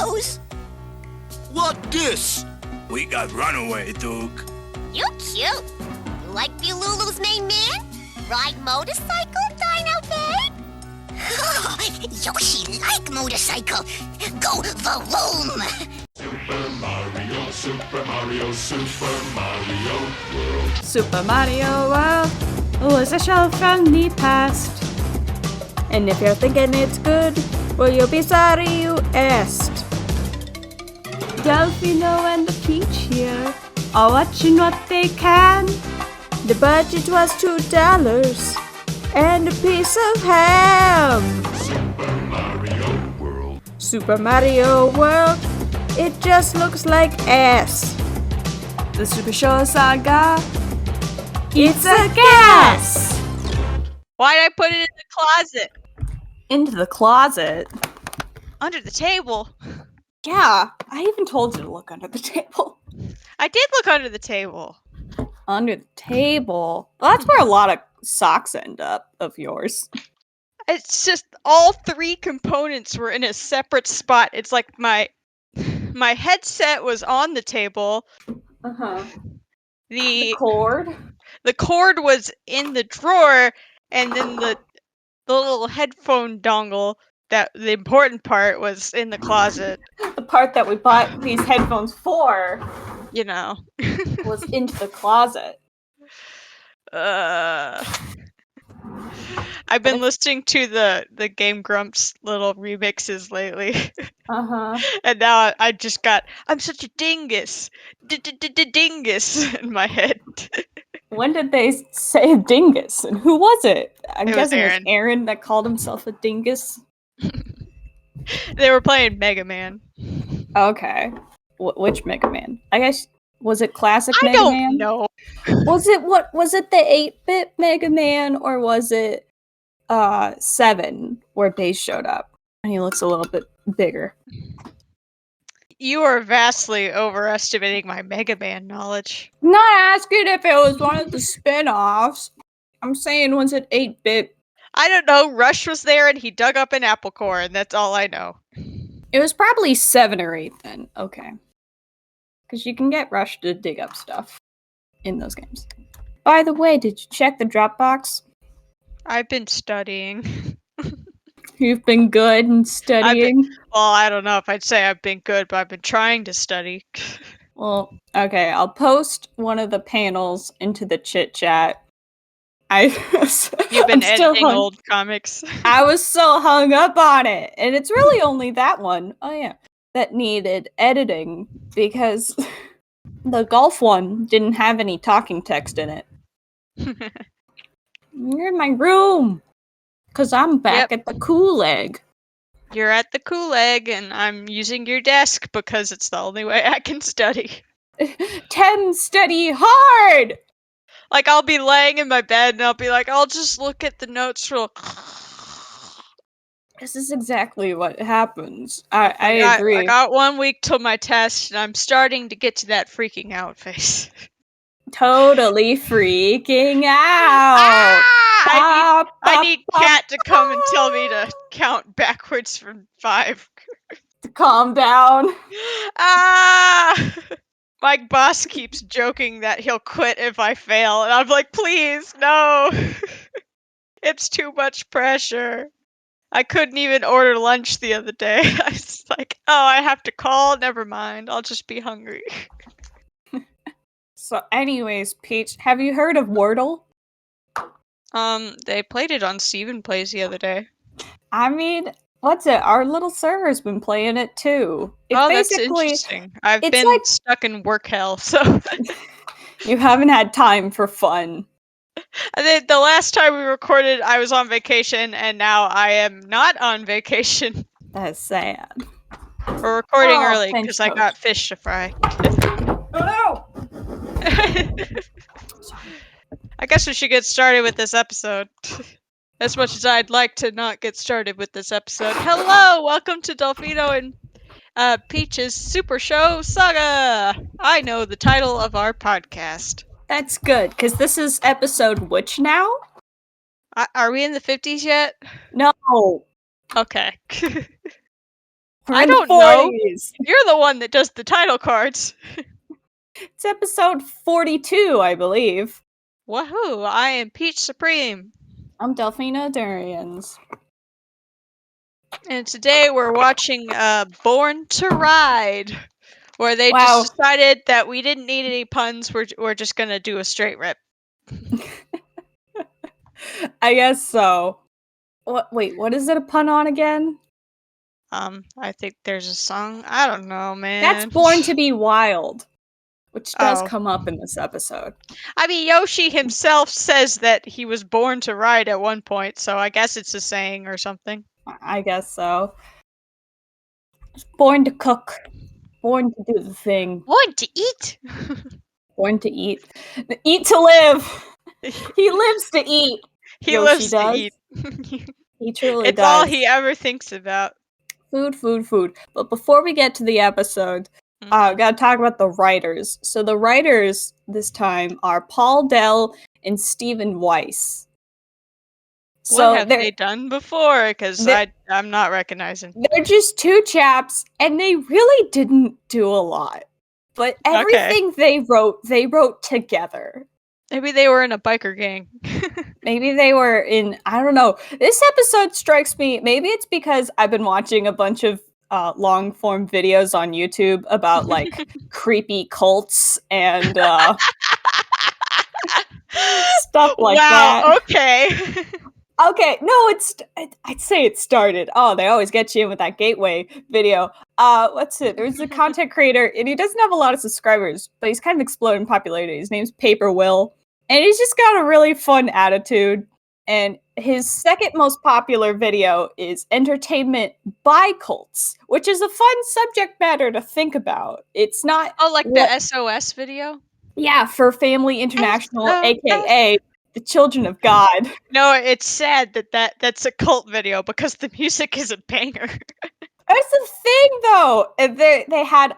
Lulu's. What this? We got runaway, Duke. You cute. You like be Lulu's main man? Ride motorcycle, Dino Babe? Yoshi like motorcycle. Go vroom! Super Mario, Super Mario, Super Mario World. Super Mario World was a show from the past. And if you're thinking it's good, well, you'll be sorry you asked. Delfino and the Peach here are watching what they can. The budget was $2 and a piece of ham. Super Mario World. Super Mario World, it just looks like ass. The Supershow Saga, it's a gas! Why'd I put it in the closet? Into the closet? Under the table. Yeah, I even told you to look under the table. I did look under the table. Under the table? Well, that's where a lot of socks end up of yours. It's just all three components were in a separate spot. It's like my headset was on the table. Uh-huh. The cord? The cord was in the drawer, and then the little headphone dongle, that the important part, was in the closet. The part that we bought these headphones for, You know. was into the closet. I've been listening to the Game Grumps little remixes lately. Uh-huh. And now I just got, I'm such a dingus. Dingus in my head. When did they say dingus? And who was it? I'm It was guessing Aaron. it was Aaron that called himself a dingus. They were playing Mega Man. Okay. Which Mega Man? I guess, was it classic I Mega don't Man? know. Was it the 8-bit Mega Man, or was it 7 where Bass showed up and he looks a little bit bigger? You are vastly overestimating my Mega Man knowledge. Not asking if it was one of the spin-offs. I'm saying, was it 8-bit? I don't know. Rush was there and he dug up an apple core, and that's all I know. It was probably 7 or 8 then. Okay. Because you can get Rush to dig up stuff in those games. By the way, did you check the Dropbox? I've been studying. You've been good in studying? Well, I don't know if I'd say I've been good, but I've been trying to study. Well, okay, I'll post one of the panels into the chit chat. You've Been editing old comics. I was so hung up on it, and it's really only that one. Oh yeah, that needed editing because the golf one didn't have any talking text in it. You're in my room, cause I'm back at the Cool Egg. You're at the Cool Egg, and I'm using your desk because it's the only way I can study. 10 study hard! Like, I'll be laying in my bed, and I'll be like, I'll just look at the notes real... This is exactly what happens. I agree. I got 1 week till my test, and I'm starting to get to that freaking out phase. Totally freaking out! I need Kat to come and tell me to count backwards from 5. Calm down. Ah! My boss keeps joking that he'll quit if I fail, and I'm like, please, no! It's too much pressure. I couldn't even order lunch the other day. I was like, oh, I have to call? Never mind, I'll just be hungry. So anyways, Peach, have you heard of Wordle? They played it on Steven Plays the other day. I mean, what's it? Our little server's been playing it too. It's that's interesting. I've been like, stuck in work hell, so... You haven't had time for fun. The last time we recorded, I was on vacation, and now I am not on vacation. That's sad. We're recording early thanks, because I got fish to fry. Oh no! I guess we should get started with this episode. As much as I'd like to not get started with this episode. Hello! Welcome to Delfino and Peach's Supershow Saga! I know the title of our podcast. That's good, because this is episode which now? Are we in the 50s yet? No! Okay. We're I in the don't know. 40s. You're the one that does the title cards. It's episode 42, I believe. Woohoo! I am Peach Supreme. I'm Delfino Durians. And today we're watching Born to Ride, where they Wow. just decided that we didn't need any puns. We're just gonna do a straight rip. I guess so. Wait, what is it a pun on again? I think there's a song. I don't know, man. That's Born to be Wild, which does Oh. come up in this episode. I mean, Yoshi himself says that he was born to ride at one point, so I guess it's a saying or something. I guess so. Born to cook. Born to do the thing. Born to eat. Born to eat. Eat to live. He lives to eat. He Yoshi lives does. to eat. He truly It's does. all he ever thinks about. Food, food, food. But before we get to the episode, we gotta talk about the writers. So the writers this time are Paul Dell and Stephen Weiss. So What have they done before? Because I'm not recognizing. They're just two chaps, and they really didn't do a lot. But everything they wrote together. Maybe they were in a biker gang. Maybe they were in, I don't know. This episode strikes me, maybe it's because I've been watching a bunch of long form videos on YouTube about like creepy cults and stuff like that. Wow, okay. Okay, no, I'd say it started. Oh, they always get you in with that gateway video. What's it? There's a content creator, and he doesn't have a lot of subscribers, but he's kind of exploding in popularity. His name's Paper Will, and he's just got a really fun attitude. And his second most popular video is Entertainment by Cults, which is a fun subject matter to think about. It's not... Oh, like the SOS video? Yeah, for Family International, aka the Children of God. No, it's sad that's a cult video because the music is a banger. That's the thing, though. They had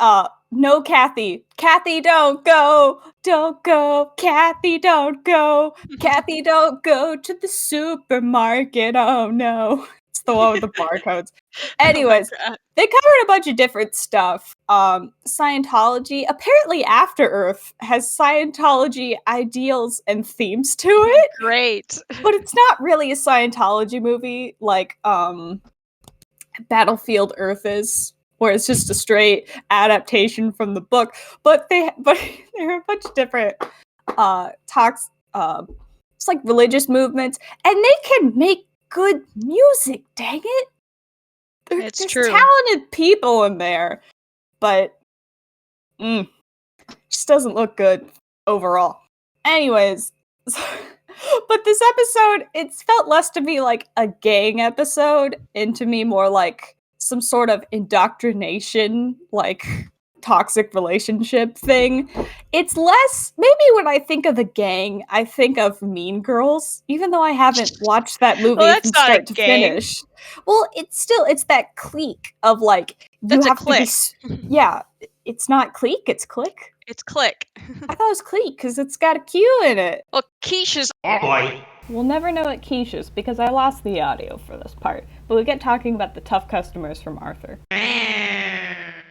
no Kathy. Kathy, don't go, Kathy, don't go, Kathy, don't go to the supermarket. Oh no, it's the one with the barcodes. Anyways, they covered a bunch of different stuff. Scientology, apparently After Earth has Scientology ideals and themes to it. Great. But it's not really a Scientology movie like Battlefield Earth is, where it's just a straight adaptation from the book. But there are a bunch of different talks, it's like religious movements, and they can make good music, dang it. There's true. Talented people in there, but just doesn't look good overall. Anyways, but this episode, it's felt less to me like a gang episode and to me more like some sort of indoctrination, like toxic relationship thing. It's less, maybe when I think of the gang, I think of Mean Girls, even though I haven't watched that movie that's from not start a to gang. finish. Well, it's that clique of like, That's you a have clique. to be, yeah, it's not clique, it's click. It's click. I thought it was clique because it's got a Q in it. Well, Quiche's. Oh boy. We'll never know what quiche is because I lost the audio for this part, but we get talking about the tough customers from Arthur.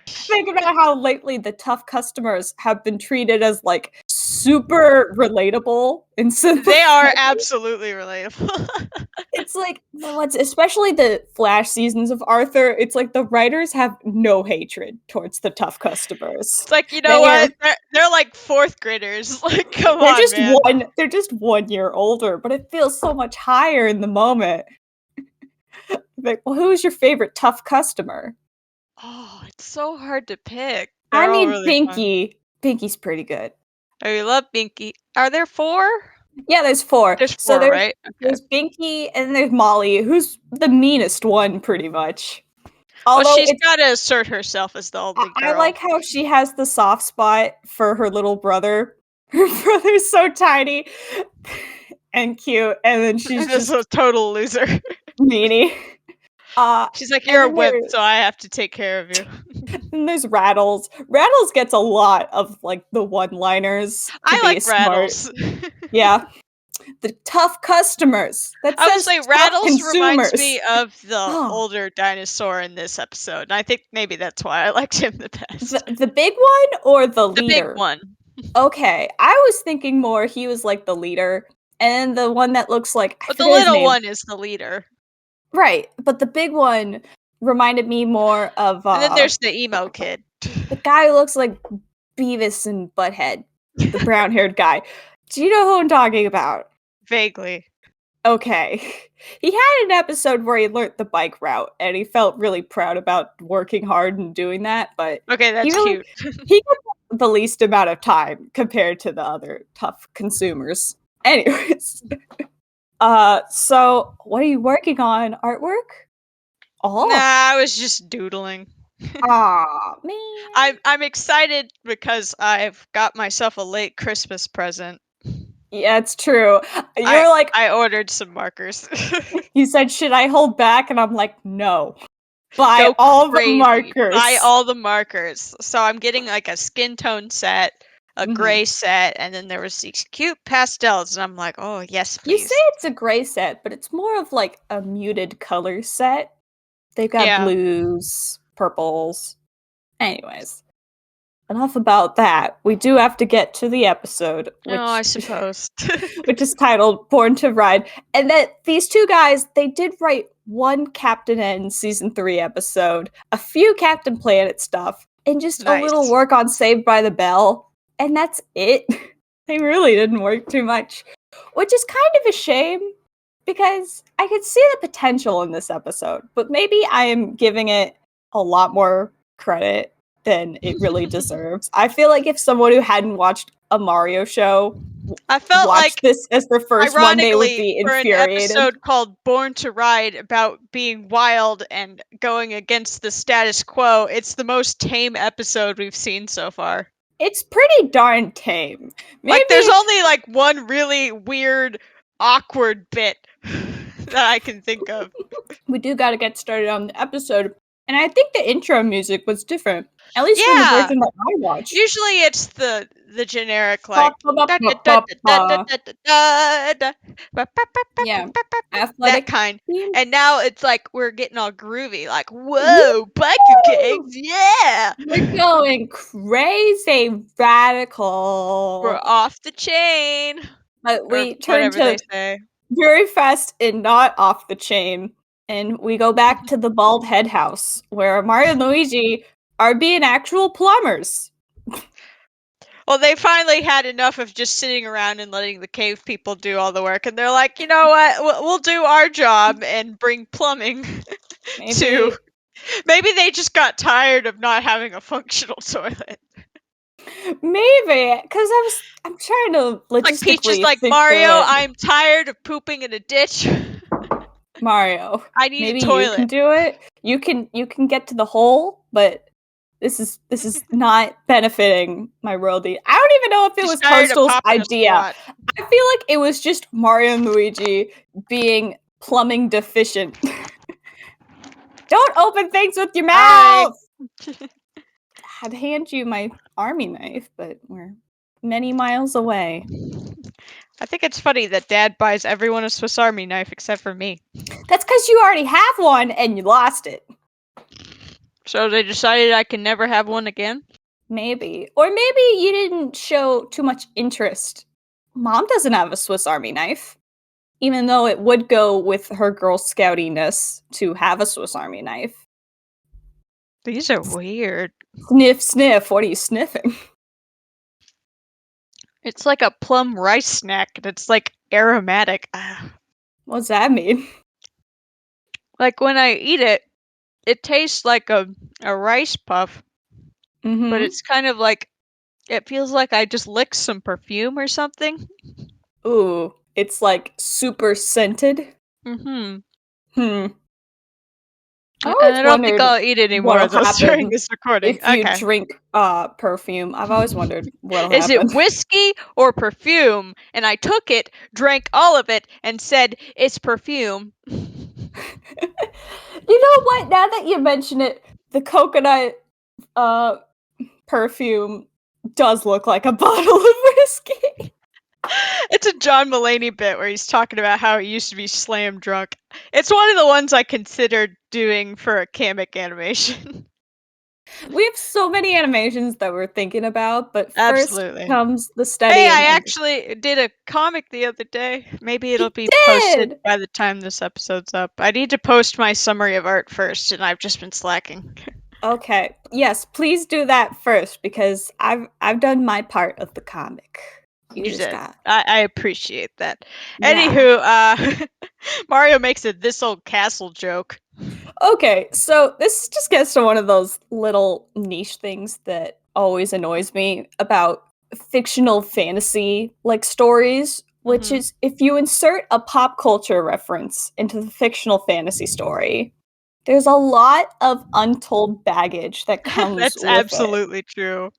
Think about how lately the tough customers have been treated as like super relatable and They are absolutely relatable. It's like, especially the Flash seasons of Arthur, it's like the writers have no hatred towards the tough customers. It's like, you know what? They're like fourth graders. Like, come on, man. They're just 1 year older, but it feels so much higher in the moment. Like, well, who's your favorite tough customer? Oh, it's so hard to pick. I They're all mean, really Pinky. Pinky's pretty good. I love Binky. Are there 4? Yeah, there's 4. There's 4, right? Okay. There's Binky, and there's Molly, who's the meanest one, pretty much. Although Well, she's got to assert herself as the only girl. I like how she has the soft spot for her little brother. Her brother's so tiny and cute, and then she's just a total loser. meanie. She's like, you're a whip, so I have to take care of you. And there's Rattles. Rattles gets a lot of like the one-liners. I like Rattles. Yeah. The tough customers. That I would says say tough Rattles consumers. reminds me of the Oh. older dinosaur in this episode, and I think maybe that's why I liked him the best. The big one or the The leader? big one. Okay, I was thinking more he was like the leader, and the one that looks like I But the forget his little name. one is the leader. Right, but the big one reminded me more of And then there's the emo kid. the guy who looks like Beavis and Butthead, the brown-haired guy. Do you know who I'm talking about? Vaguely. Okay. He had an episode where he learned the bike route, and he felt really proud about working hard and doing that, but Okay, that's really, cute. he got the least amount of time compared to the other tough consumers. Anyways. So what are you working on? Artwork? Oh. Nah, I was just doodling. Aw, man. I'm excited because I've got myself a late Christmas present. Yeah, it's true. You're like, I ordered some markers. you said, should I hold back? And I'm like, no. Buy Go all crazy. the markers. Buy all the markers. So I'm getting like a skin tone set, a gray set, and then there was these cute pastels, and I'm like, oh yes, You please. say it's a gray set, but it's more of like a muted color set. They've got Yeah. blues, purples. Anyways, enough about that. We do have to get to the episode, which, Oh, I suppose. which is titled Born to Ride. And that these two guys, they did write one Captain N season 3 episode, a few Captain Planet stuff, and just a little Nice. work on Saved by the Bell. And that's it. They really didn't work too much, which is kind of a shame because I could see the potential in this episode, but maybe I am giving it a lot more credit than it really deserves. I feel like if someone who hadn't watched a Mario show I felt watched like, this as their first one, they would ironically, be for an infuriated. episode called Born to Ride about being wild and going against the status quo, it's the most tame episode we've seen so far. It's pretty darn tame. Maybe Like, there's only like one really weird, awkward bit that I can think of. we do got to get started on the episode, and I think the intro music was different, at least from the Yeah. version that I watched. Usually it's the generic like Yeah, that athletic kind. theme. And now it's like we're getting all groovy, like whoa, biker gangs, yeah, We're going crazy radical. we're off the chain. But Or we turn whatever they to say. very fast and not off the chain, and we go back to the bald head house where Mario and Luigi are being actual plumbers. Well, they finally had enough of just sitting around and letting the cave people do all the work, and they're like, you know what, we'll do our job and bring plumbing to. Maybe they just got tired of not having a functional toilet. Maybe, because I'm trying to logistically Like Peach is like, think Mario, through it. I'm tired of pooping in a ditch. Mario. I need Maybe a toilet. you can do it. You can get to the hole, but this is not benefiting my worldie. I don't even know if it She's was tired of Toadstool's popping a idea. squat. I feel like it was just Mario and Luigi being plumbing deficient. Don't open things with your mouth! I'd hand you my army knife, but we're many miles away. I think it's funny that Dad buys everyone a Swiss Army knife except for me. That's because you already have one and you lost it. So they decided I can never have one again? Maybe. Or maybe you didn't show too much interest. Mom doesn't have a Swiss Army knife. Even though it would go with her Girl Scoutiness to have a Swiss Army knife. These are weird. Sniff, sniff. What are you sniffing? It's like a plum rice snack, and it's like aromatic. What's that mean? Like when I eat it, it tastes like a rice puff, Mm-hmm. but it's kind of like, it feels like I just licked some perfume or something. Ooh, it's like super scented. Mm-hmm. I And I don't think I'll eat any more of what'll those during happen this recording. if you Okay. drink perfume. I've always wondered what'll Is happen. it whiskey or perfume? And I took it, drank all of it, and said, it's perfume. You know what? Now that you mention it, the coconut perfume does look like a bottle of whiskey. It's a John Mulaney bit where he's talking about how he used to be slam drunk. It's one of the ones I considered doing for a comic animation. We have so many animations that we're thinking about, but first Absolutely. comes the Hey, studying. I actually did a comic the other day. Maybe it'll be did! posted by the time this episode's up. I need to post my summary of art first, and I've just been slacking. Okay. Yes, please do that first because I've done my part of the comic. You just did. got. I appreciate that. Yeah. Anywho, Mario makes a this old castle joke. Okay, so this just gets to one of those little niche things that always annoys me about fictional fantasy like stories, which Mhm. is if you insert a pop culture reference into the fictional fantasy story, there's a lot of untold baggage that comes That's with it. absolutely true.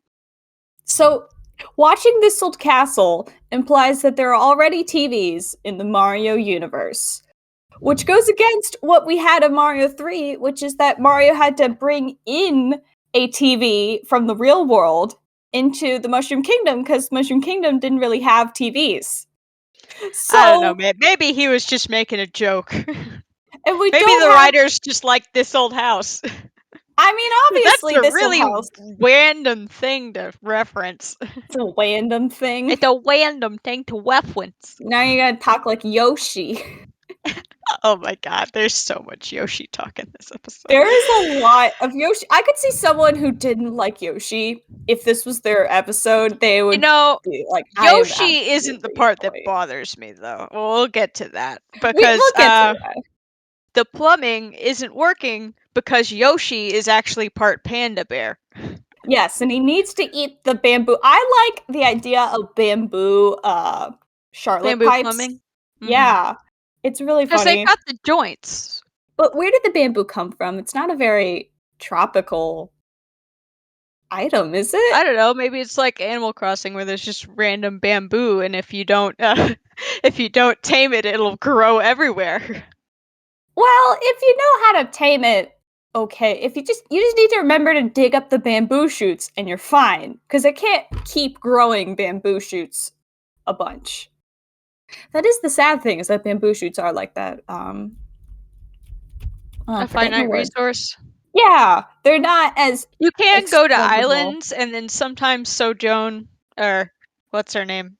So, watching This Old Castle implies that there are already TVs in the Mario universe, which goes against what we had in Mario 3, which is that Mario had to bring in a TV from the real world into the Mushroom Kingdom because Mushroom Kingdom didn't really have TVs. I don't know, So, man. Maybe he was just making a joke. and we Maybe don't the have. writers just like this old house. I mean, That's obviously, a this old really house. random thing to reference. It's a random thing. It's a random thing to reference. Now you gotta talk like Yoshi. Oh my god, there's so much Yoshi talk in this episode. There is a lot of Yoshi. I could see someone who didn't like Yoshi. If this was their episode, they would be like, I am Yoshi isn't the absolutely part that annoyed. bothers me, though. We'll get to that. We'll Because get to that. the plumbing isn't working because Yoshi is actually part panda bear. Yes, and he needs to eat the bamboo. I like the idea of bamboo Charlotte Bamboo pipes. plumbing? Yeah. It's really Because they've funny. got the joints. But where did the bamboo come from? It's not a very tropical item, is it? I don't know, maybe it's like Animal Crossing where there's just random bamboo, and if you don't if you don't tame it, it'll grow everywhere. Well, if you know how to tame it, okay. If you just need to remember to dig up the bamboo shoots and you're fine. Because it can't keep growing bamboo shoots a bunch. That is the sad thing, is that bamboo shoots are like that. A forgetting the finite word. resource. Yeah, they're not as You can go to exploitable. islands, and then sometimes Sojourn, or what's her name?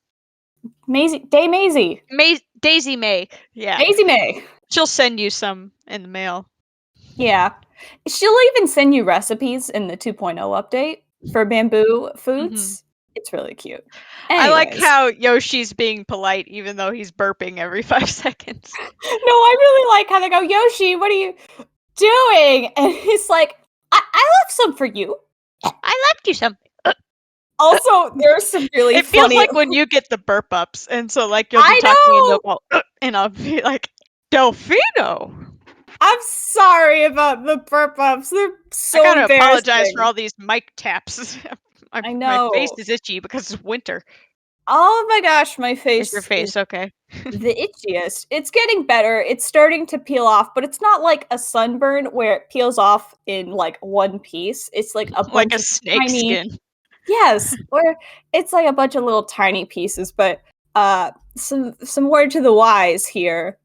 Maisie. Daisy May. Yeah. Daisy May. She'll send you some in the mail. Yeah. She'll even send you recipes in the 2.0 update for bamboo foods. It's really cute. I like Anyways. how Yoshi's being polite even though he's burping every 5 seconds. No, I really like how they go, Yoshi, what are you doing? And he's like, I left some for you. I left you some. Also, there's some really It feels funny. like when you get the burp ups, and so like you'll be I talking and know! they'll go, and I'll be like, Delfino. I'm sorry about the burp ups. They're so I gotta apologize embarrassing. for all these mic taps. I know. My face is itchy because it's winter. Oh my gosh, my face Is your face okay? the itchiest. It's getting better. It's starting to peel off, but it's not like a sunburn where it peels off in like one piece. It's like a bunch Like a of snake tiny. skin. Yes, or it's like a bunch of little tiny pieces. But some word to the wise here: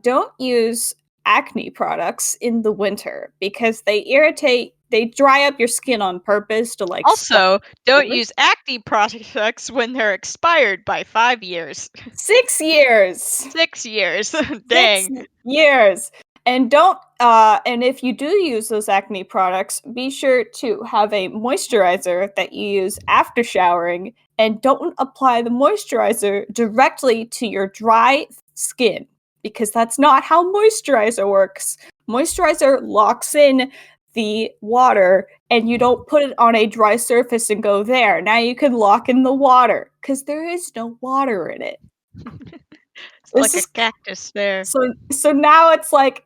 don't use acne products in the winter because they irritate. They dry up your skin on purpose to like. Also, don't over. use acne products when they're expired by 5 years. 6 years. 6 years. Dang. 6 years. And don't and if you do use those acne products, be sure to have a moisturizer that you use after showering, and don't apply the moisturizer directly to your dry skin because that's not how moisturizer works. Moisturizer locks in the water and you don't put it on a dry surface and go there. Now you can lock in the water because there is no water in it. It's like a cactus there. So now it's like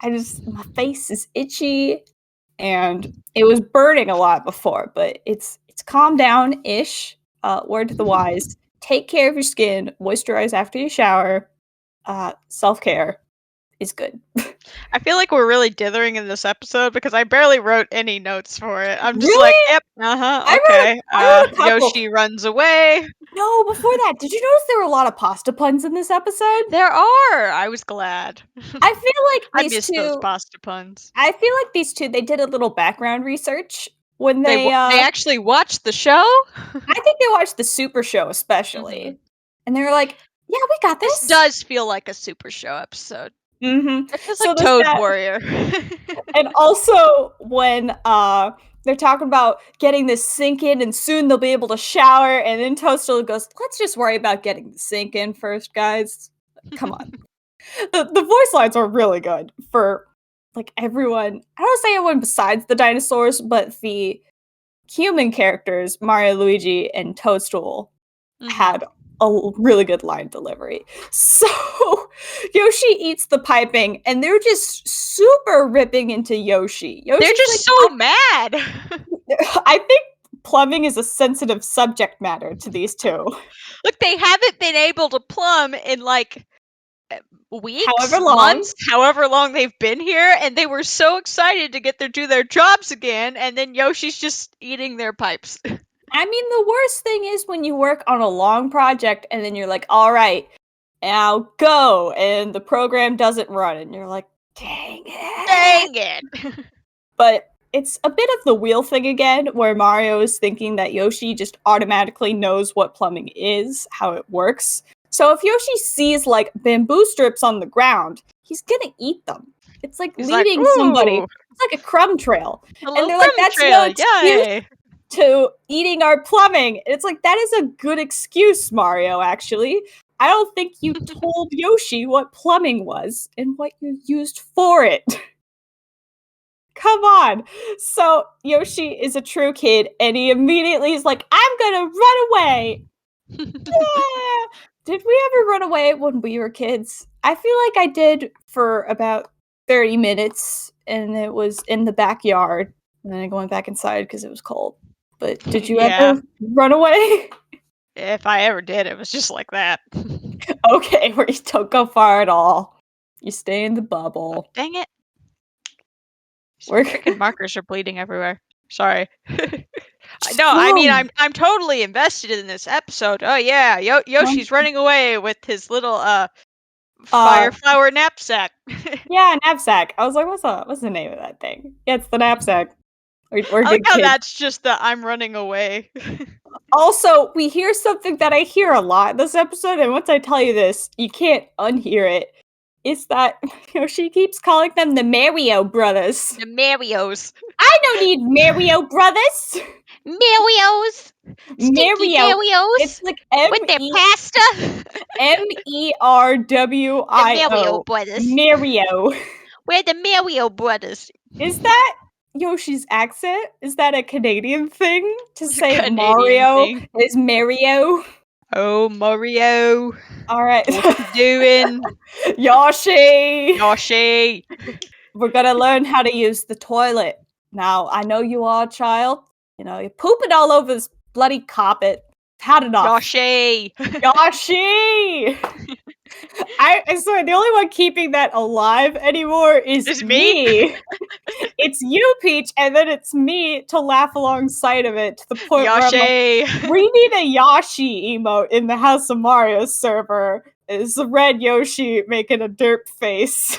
my face is itchy and it was burning a lot before, but it's calmed down-ish. Word to the wise. Take care of your skin, moisturize after you shower. Self-care is good. I feel like we're really dithering in this episode because I barely wrote any notes for it. I'm just like, Really? yep, uh-huh, I okay. wrote a couple. Yoshi runs away. No, before that, did you notice there were a lot of pasta puns in this episode? There are. I was glad. I feel like I these missed those two. pasta puns. I feel like these two. They did a little background research when They they. they actually watched the show. I think they watched the Super Show especially, and they were like, "Yeah, we got This this." does feel like a Super Show episode. Mm-hmm. It feels So like there's Toad that. Warrior. And also when they're talking about getting this sink in and soon they'll be able to shower, and then Toadstool goes, "Let's just worry about getting the sink in first, guys." Come on. The voice lines are really good for like everyone. I don't say everyone besides the dinosaurs, but the human characters, Mario, Luigi, and Toadstool, had a really good line delivery. So Yoshi eats the piping, and they're just super ripping into Yoshi. They're Yoshi's just like, so mad. I think plumbing is a sensitive subject matter to these two. Look, they haven't been able to plumb in like weeks, However long. months, however long they've been here, and they were so excited to do their jobs again, and then Yoshi's just eating their pipes. I mean, the worst thing is when you work on a long project and then you're like, all right, now go, and the program doesn't run, and you're like, dang it. Dang it. But it's a bit of the wheel thing again, where Mario is thinking that Yoshi just automatically knows what plumbing is, how it works. So if Yoshi sees like bamboo strips on the ground, he's gonna eat them. It's like He's like, leading somebody. "Ooh, It's like a crumb trail. a And little they're like, crumb that's trail, no excuse yay." to eating our plumbing. And it's like, that is a good excuse, Mario, actually. I don't think you told Yoshi what plumbing was and what you used for it. Come on. So Yoshi is a true kid, and he immediately is like, I'm gonna run away. Yeah. Did we ever run away when we were kids? I feel like I did for about 30 minutes, and it was in the backyard. And then I went back inside because it was cold. But did you Yeah. ever run away? If I ever did, it was just like that. Okay, where you don't go far at all. You stay in the bubble. Dang it. We're- Freaking markers are bleeding everywhere. Sorry. No, I mean I'm totally invested in this episode. Oh yeah, Yoshi's running away with his little fire flower knapsack. Yeah, knapsack. I was like, what's the name of that thing? Yeah, it's the knapsack. We're I like good how kids. that's just the I'm running away. Also, we hear something that I hear a lot in this episode, and once I tell you this, you can't unhear it. Is that she keeps calling them the Mario brothers. The Marios. I don't need Mario brothers. Marios. Stinky Mario. Marios. It's like With their pasta. Merwio. The Mario brothers. Mario. We're the Mario brothers. Is that Yoshi's accent? Is that a Canadian thing to say Canadian Mario thing. is Mario? Oh, Mario. All right. What you doing? Yoshi! Yoshi. We're gonna learn how to use the toilet. Now, I know you are a child. You know, you're pooping all over this bloody carpet. Had enough. Yoshi. Yoshi! I swear, the only one keeping that alive anymore is It's me. It's you, Peach, and then it's me to laugh alongside of it to the point where I'm like, Yoshi. we need a Yoshi emote in the House of Mario server. It's the red Yoshi making a derp face.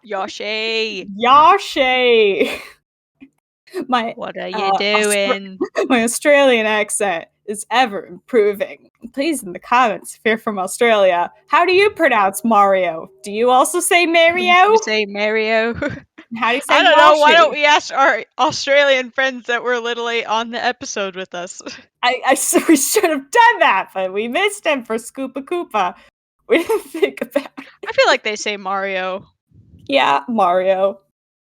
Yoshi. Yoshi! My What are you doing? my Australian accent is ever improving. Please, in the comments, if you're from Australia, how do you pronounce Mario? Do you also say Mario? You say Mario. How do you say I don't know. Why Yoshi? don't we ask our Australian friends that were literally on the episode with us? We should have done that, but we missed him for Scoopa Koopa. We didn't think about it. I feel like they say Mario. Yeah, Mario.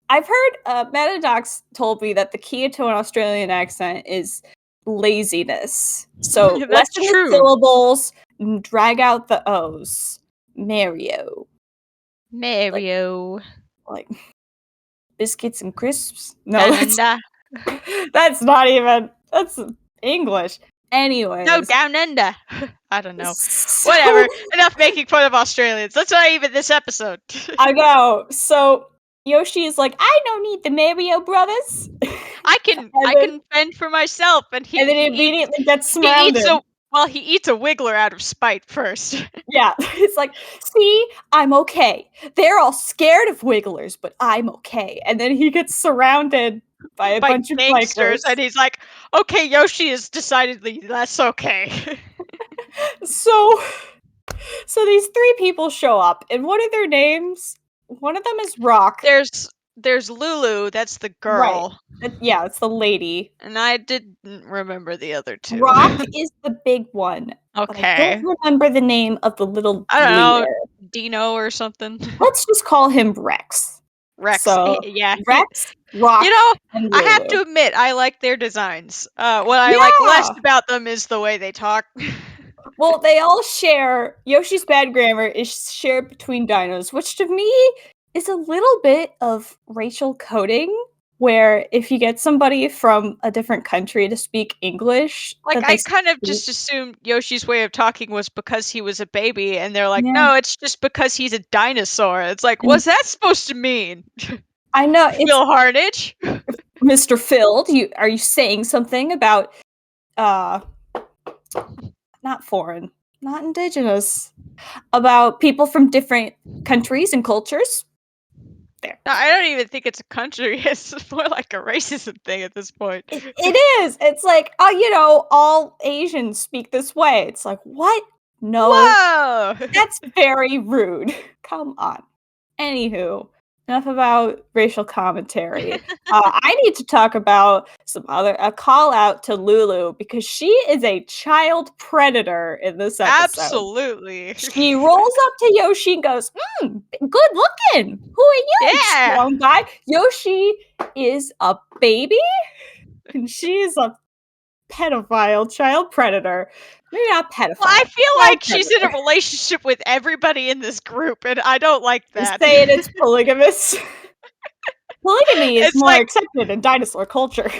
I've heard Metadocs told me that the key to an Australian accent is laziness. So That's lessen true. the syllables, and drag out the O's. Mario. Mario. Like biscuits and crisps? No, Down that's not even, that's English. Anyways. No, down under. I don't know. So- Whatever. Enough making fun of Australians. That's not even this episode. I know. So Yoshi is like, I don't need the Mario Brothers. I can fend for myself, and and then he eats, immediately gets he eats surrounded. he eats a Wiggler out of spite first. Yeah, it's like, see, I'm okay. They're all scared of Wigglers, but I'm okay. And then he gets surrounded by a By bunch of gangsters, bikers. and he's like, okay, Yoshi is decidedly less okay. So these three people show up, and what are their names? One of them is Rock. There's Lulu, that's the Right. girl. Yeah, it's the lady. And I didn't remember the other two. Rock is the big one. But I Okay. don't remember the name of the little I don't know, leader. Dino or something. Let's just call him Rex. Rex. So, Yeah. Rex, Rock, You know, and I have Lulu. to admit, I like their designs. What I like less Yeah. about them is the way they talk. Well, they all share. Yoshi's bad grammar is shared between dinos, which to me is a little bit of racial coding. Where if you get somebody from a different country to speak English, Like, that they I kind of speak- just assumed Yoshi's way of talking was because he was a baby, and they're like, Yeah. no, it's just because he's a dinosaur. It's like, what's that supposed to mean? I know it's Phil Harnage? Mr. Phil. Are you saying something about not foreign, not indigenous, about people from different countries and cultures? There. No, I don't even think it's a country. It's more like a racism thing at this point. It is. It's like, all Asians speak this way. It's like, what? No, Whoa! that's very rude. Come on. Anywho, enough about racial commentary. I need to talk about a call out to Lulu because she is a child predator in this episode. Absolutely. She rolls up to Yoshi and goes, good looking. Who are you, Yeah. strong guy? Yoshi is a baby, and she is a pedophile child predator. Maybe not pedophile. Well, I feel child like she's in a predator. relationship with everybody in this group, and I don't like You're that. saying it's polygamous. Polygamy is It's more like- accepted in dinosaur culture.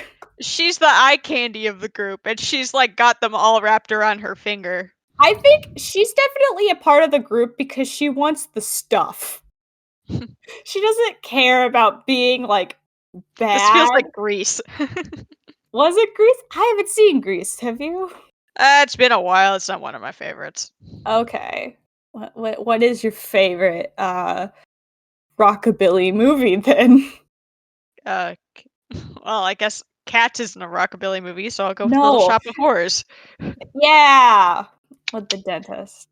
She's the eye candy of the group, and she's like got them all wrapped around her finger. I think she's definitely a part of the group because she wants the stuff. She doesn't care about being like bad. This feels like Grease. Was it Grease? I haven't seen Grease. Have you? It's been a while. It's not one of my favorites. Okay. What is your favorite rockabilly movie then? Well, I guess Cats isn't a rockabilly movie, so I'll go with No. Little Shop of Horrors. Yeah, with the dentist.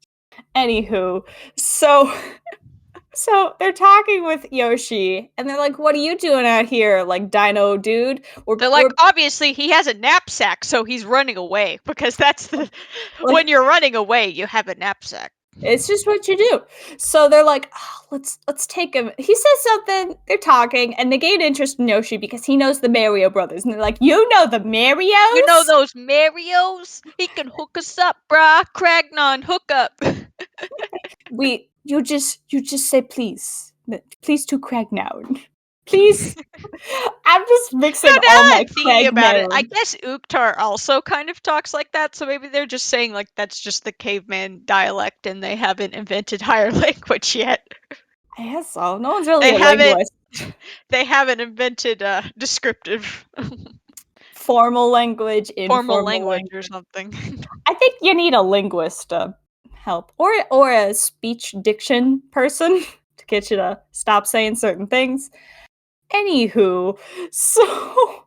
Anywho, so they're talking with Yoshi, and they're like, "What are you doing out here, like Dino dude?" They're like, obviously he has a knapsack, so he's running away because that's the when you're running away, you have a knapsack. It's just what you do. So they're like, let's take him. He says something. They're talking, and they gain interest in Yoshi because he knows the Mario Brothers, and they're like, "You know the Marios? You know those Marios? He can hook us up, brah. Cragnon, hook up." You just say please to Cragnown. Please. I'm just mixing Now all that my I'm thinking about it, I Cragnown. guess Uktar also kind of talks like that, so maybe they're just saying like that's just the caveman dialect and they haven't invented higher language yet. I guess so. No one's really They a haven't- linguist. They haven't invented descriptive Formal language, informal formal language or something. I think you need a linguist to help, or a speech diction person to get you to stop saying certain things. Anywho, so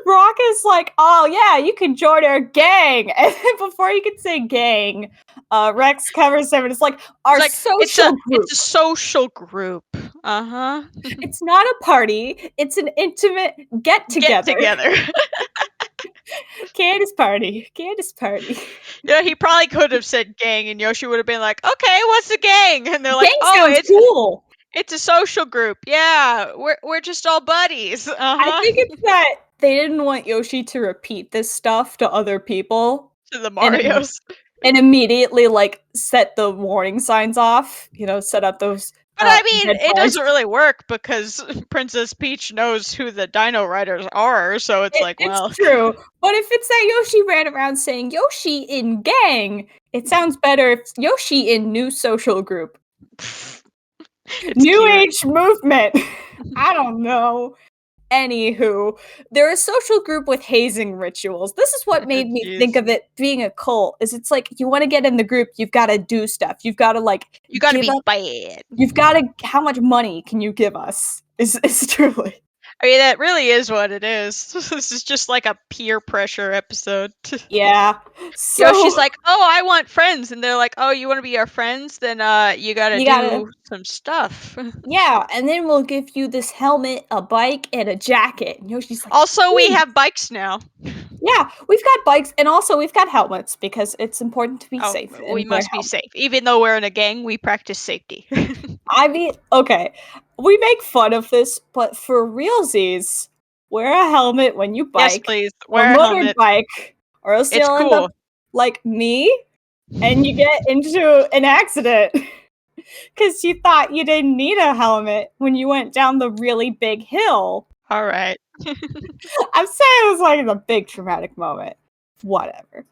Rock is like, "Oh yeah, you can join our gang," and then before you can say gang, Rex covers him and it's like our It's like, social group. It's a social group. Uh-huh. It's not a party. It's an intimate get together. Get together. Candace party. Candace party. Yeah, he probably could have said gang, and Yoshi would have been like, "Okay, what's a gang?" And they're like, Gang "Oh, sounds cool. it's a social group. Yeah, we're just all buddies." I think it's that they didn't want Yoshi to repeat this stuff to other people to the Marios. and immediately like set the warning signs off. Set up those. But I mean, red it bars. doesn't really work because Princess Peach knows who the Dino Riders are, so it's It's true. But if it's that Yoshi ran around saying Yoshi in gang, it sounds better if Yoshi in new social group. It's New cute. age movement. I don't know. Anywho, they're a social group with hazing rituals. This is what made me Jeez. think of it being a cult. Is it's like you want to get in the group, you've got to do stuff. You've got to like You gotta give be up. bad. You've got to. How much money can you give us? Is truly. I mean, that really is what it is. This is just like a peer pressure episode. Yeah. So Yoshi's like, "Oh, I want friends," and they're like, "Oh, you want to be our friends? Then you gotta You do gotta- some stuff." yeah, and then we'll give you this helmet, a bike, and a jacket. And Yoshi's like, Also, we "Ooh." have bikes now. Yeah, we've got bikes, and also we've got helmets because it's important to be Oh, safe. we and wear must be helmets. safe. Even though we're in a gang, we practice safety. I mean, okay, we make fun of this, but for realsies, wear a helmet when you Yes, bike please or wear a helmet. motorbike, or else It's you'll end cool. up like me, and you get into an accident because you thought you didn't need a helmet when you went down the really big hill. All right. I'm saying it was like a big traumatic moment. Whatever.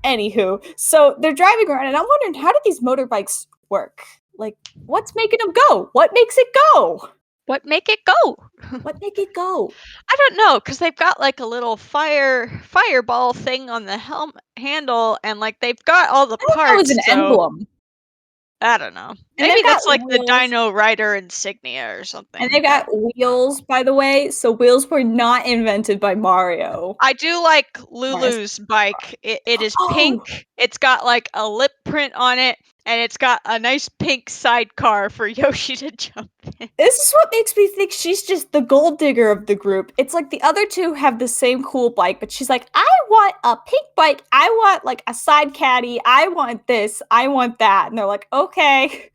Anywho, so they're driving around, and I'm wondering, how do these motorbikes work? Like, what's making them go? What makes it go? What make it go? What make it go? I don't know, cause they've got like a little fireball thing on the handle, and like they've got all the I thought that was parts. an So emblem. I don't know. And Maybe they've got that's like the wheels. Dino Rider insignia or something. And they've got wheels, by the way. So wheels were not invented by Mario. I do like Mario's- Lulu's bike. It is Oh, pink. It's got like a lip print on it, and it's got a nice pink sidecar for Yoshi to jump in. this is what makes me think she's just the gold digger of the group. It's like the other two have the same cool bike, but she's like, I want a pink bike. I want like a side caddy. I want this. I want that. And they're like, okay.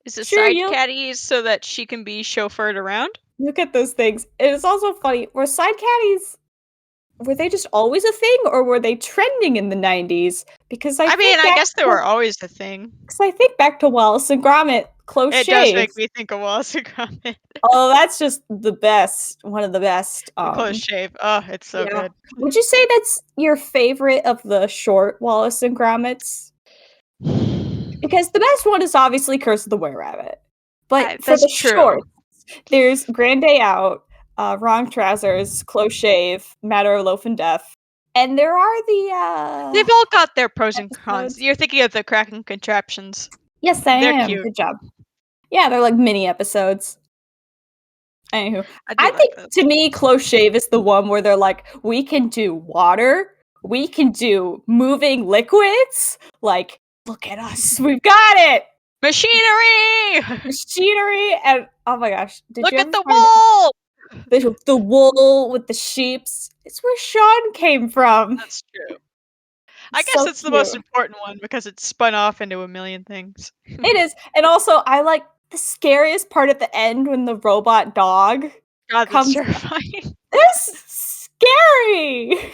Is it Sure, side you- caddies so that she can be chauffeured around? Look at those things. It is also funny. Were side caddies, were they just always a thing, or were they trending in the 90s? Because I guess they were always a thing. Because I think back to Wallace and Gromit, close It shave. does make me think of Wallace and Gromit. Oh, that's just the best. One of the best. Close shave. Oh, it's so yeah. good. Would you say that's your favorite of the short Wallace and Gromits? Because the best one is obviously Curse of the Were-Rabbit. But for That's the true. short, there's Grand Day Out, Wrong Trousers, Close Shave, Matter of Loaf and Death. And there are the They've all got their pros and cons. episodes. You're thinking of the Kraken contraptions. Yes, I They're am. cute. Good job. Yeah, they're like mini episodes. Anywho, I I like think those. to me, Close Shave is the one where they're like, we can do water, we can do moving liquids. Like, look at us, we've got it. Machinery! Machinery and oh my gosh, did Look you at ever the find wall! the wool with the sheeps? It's where Sean came from. That's true. I It's guess so it's the most cute. important one because it's spun off into a million things. It is, and also I like the scariest part at the end when the robot dog God, that's comes. terrifying. It's scary.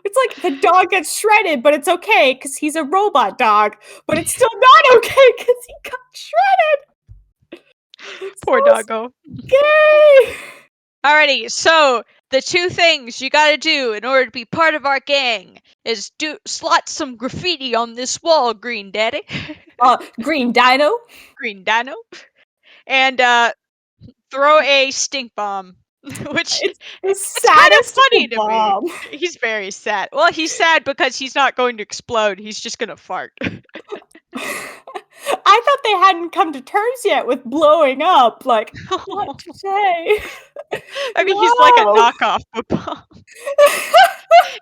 It's like the dog gets shredded, but it's okay because he's a robot dog. But it's still not okay because he got shredded. It's Poor so doggo. scary. Alrighty, so the two things you gotta do in order to be part of our gang is slot some graffiti on this wall, Green Daddy. Green Dino. Green Dino. And throw a stink bomb. Which It's the it's kind of saddest funny to bomb. me. He's very sad. Well, he's sad because he's not going to explode. He's just gonna fart. I thought they hadn't come to terms yet with blowing up. Like, what to say? I mean, he's like a No. knockoff bomb.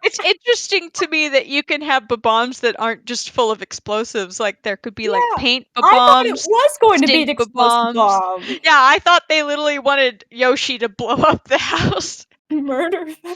It's interesting to me that you can have bombs that aren't just full of explosives. Like there could be like Yeah, paint I thought it bombs. was going to be an stink explosive bombs. bomb. Yeah, I thought they literally wanted Yoshi to blow up the house. Murder them.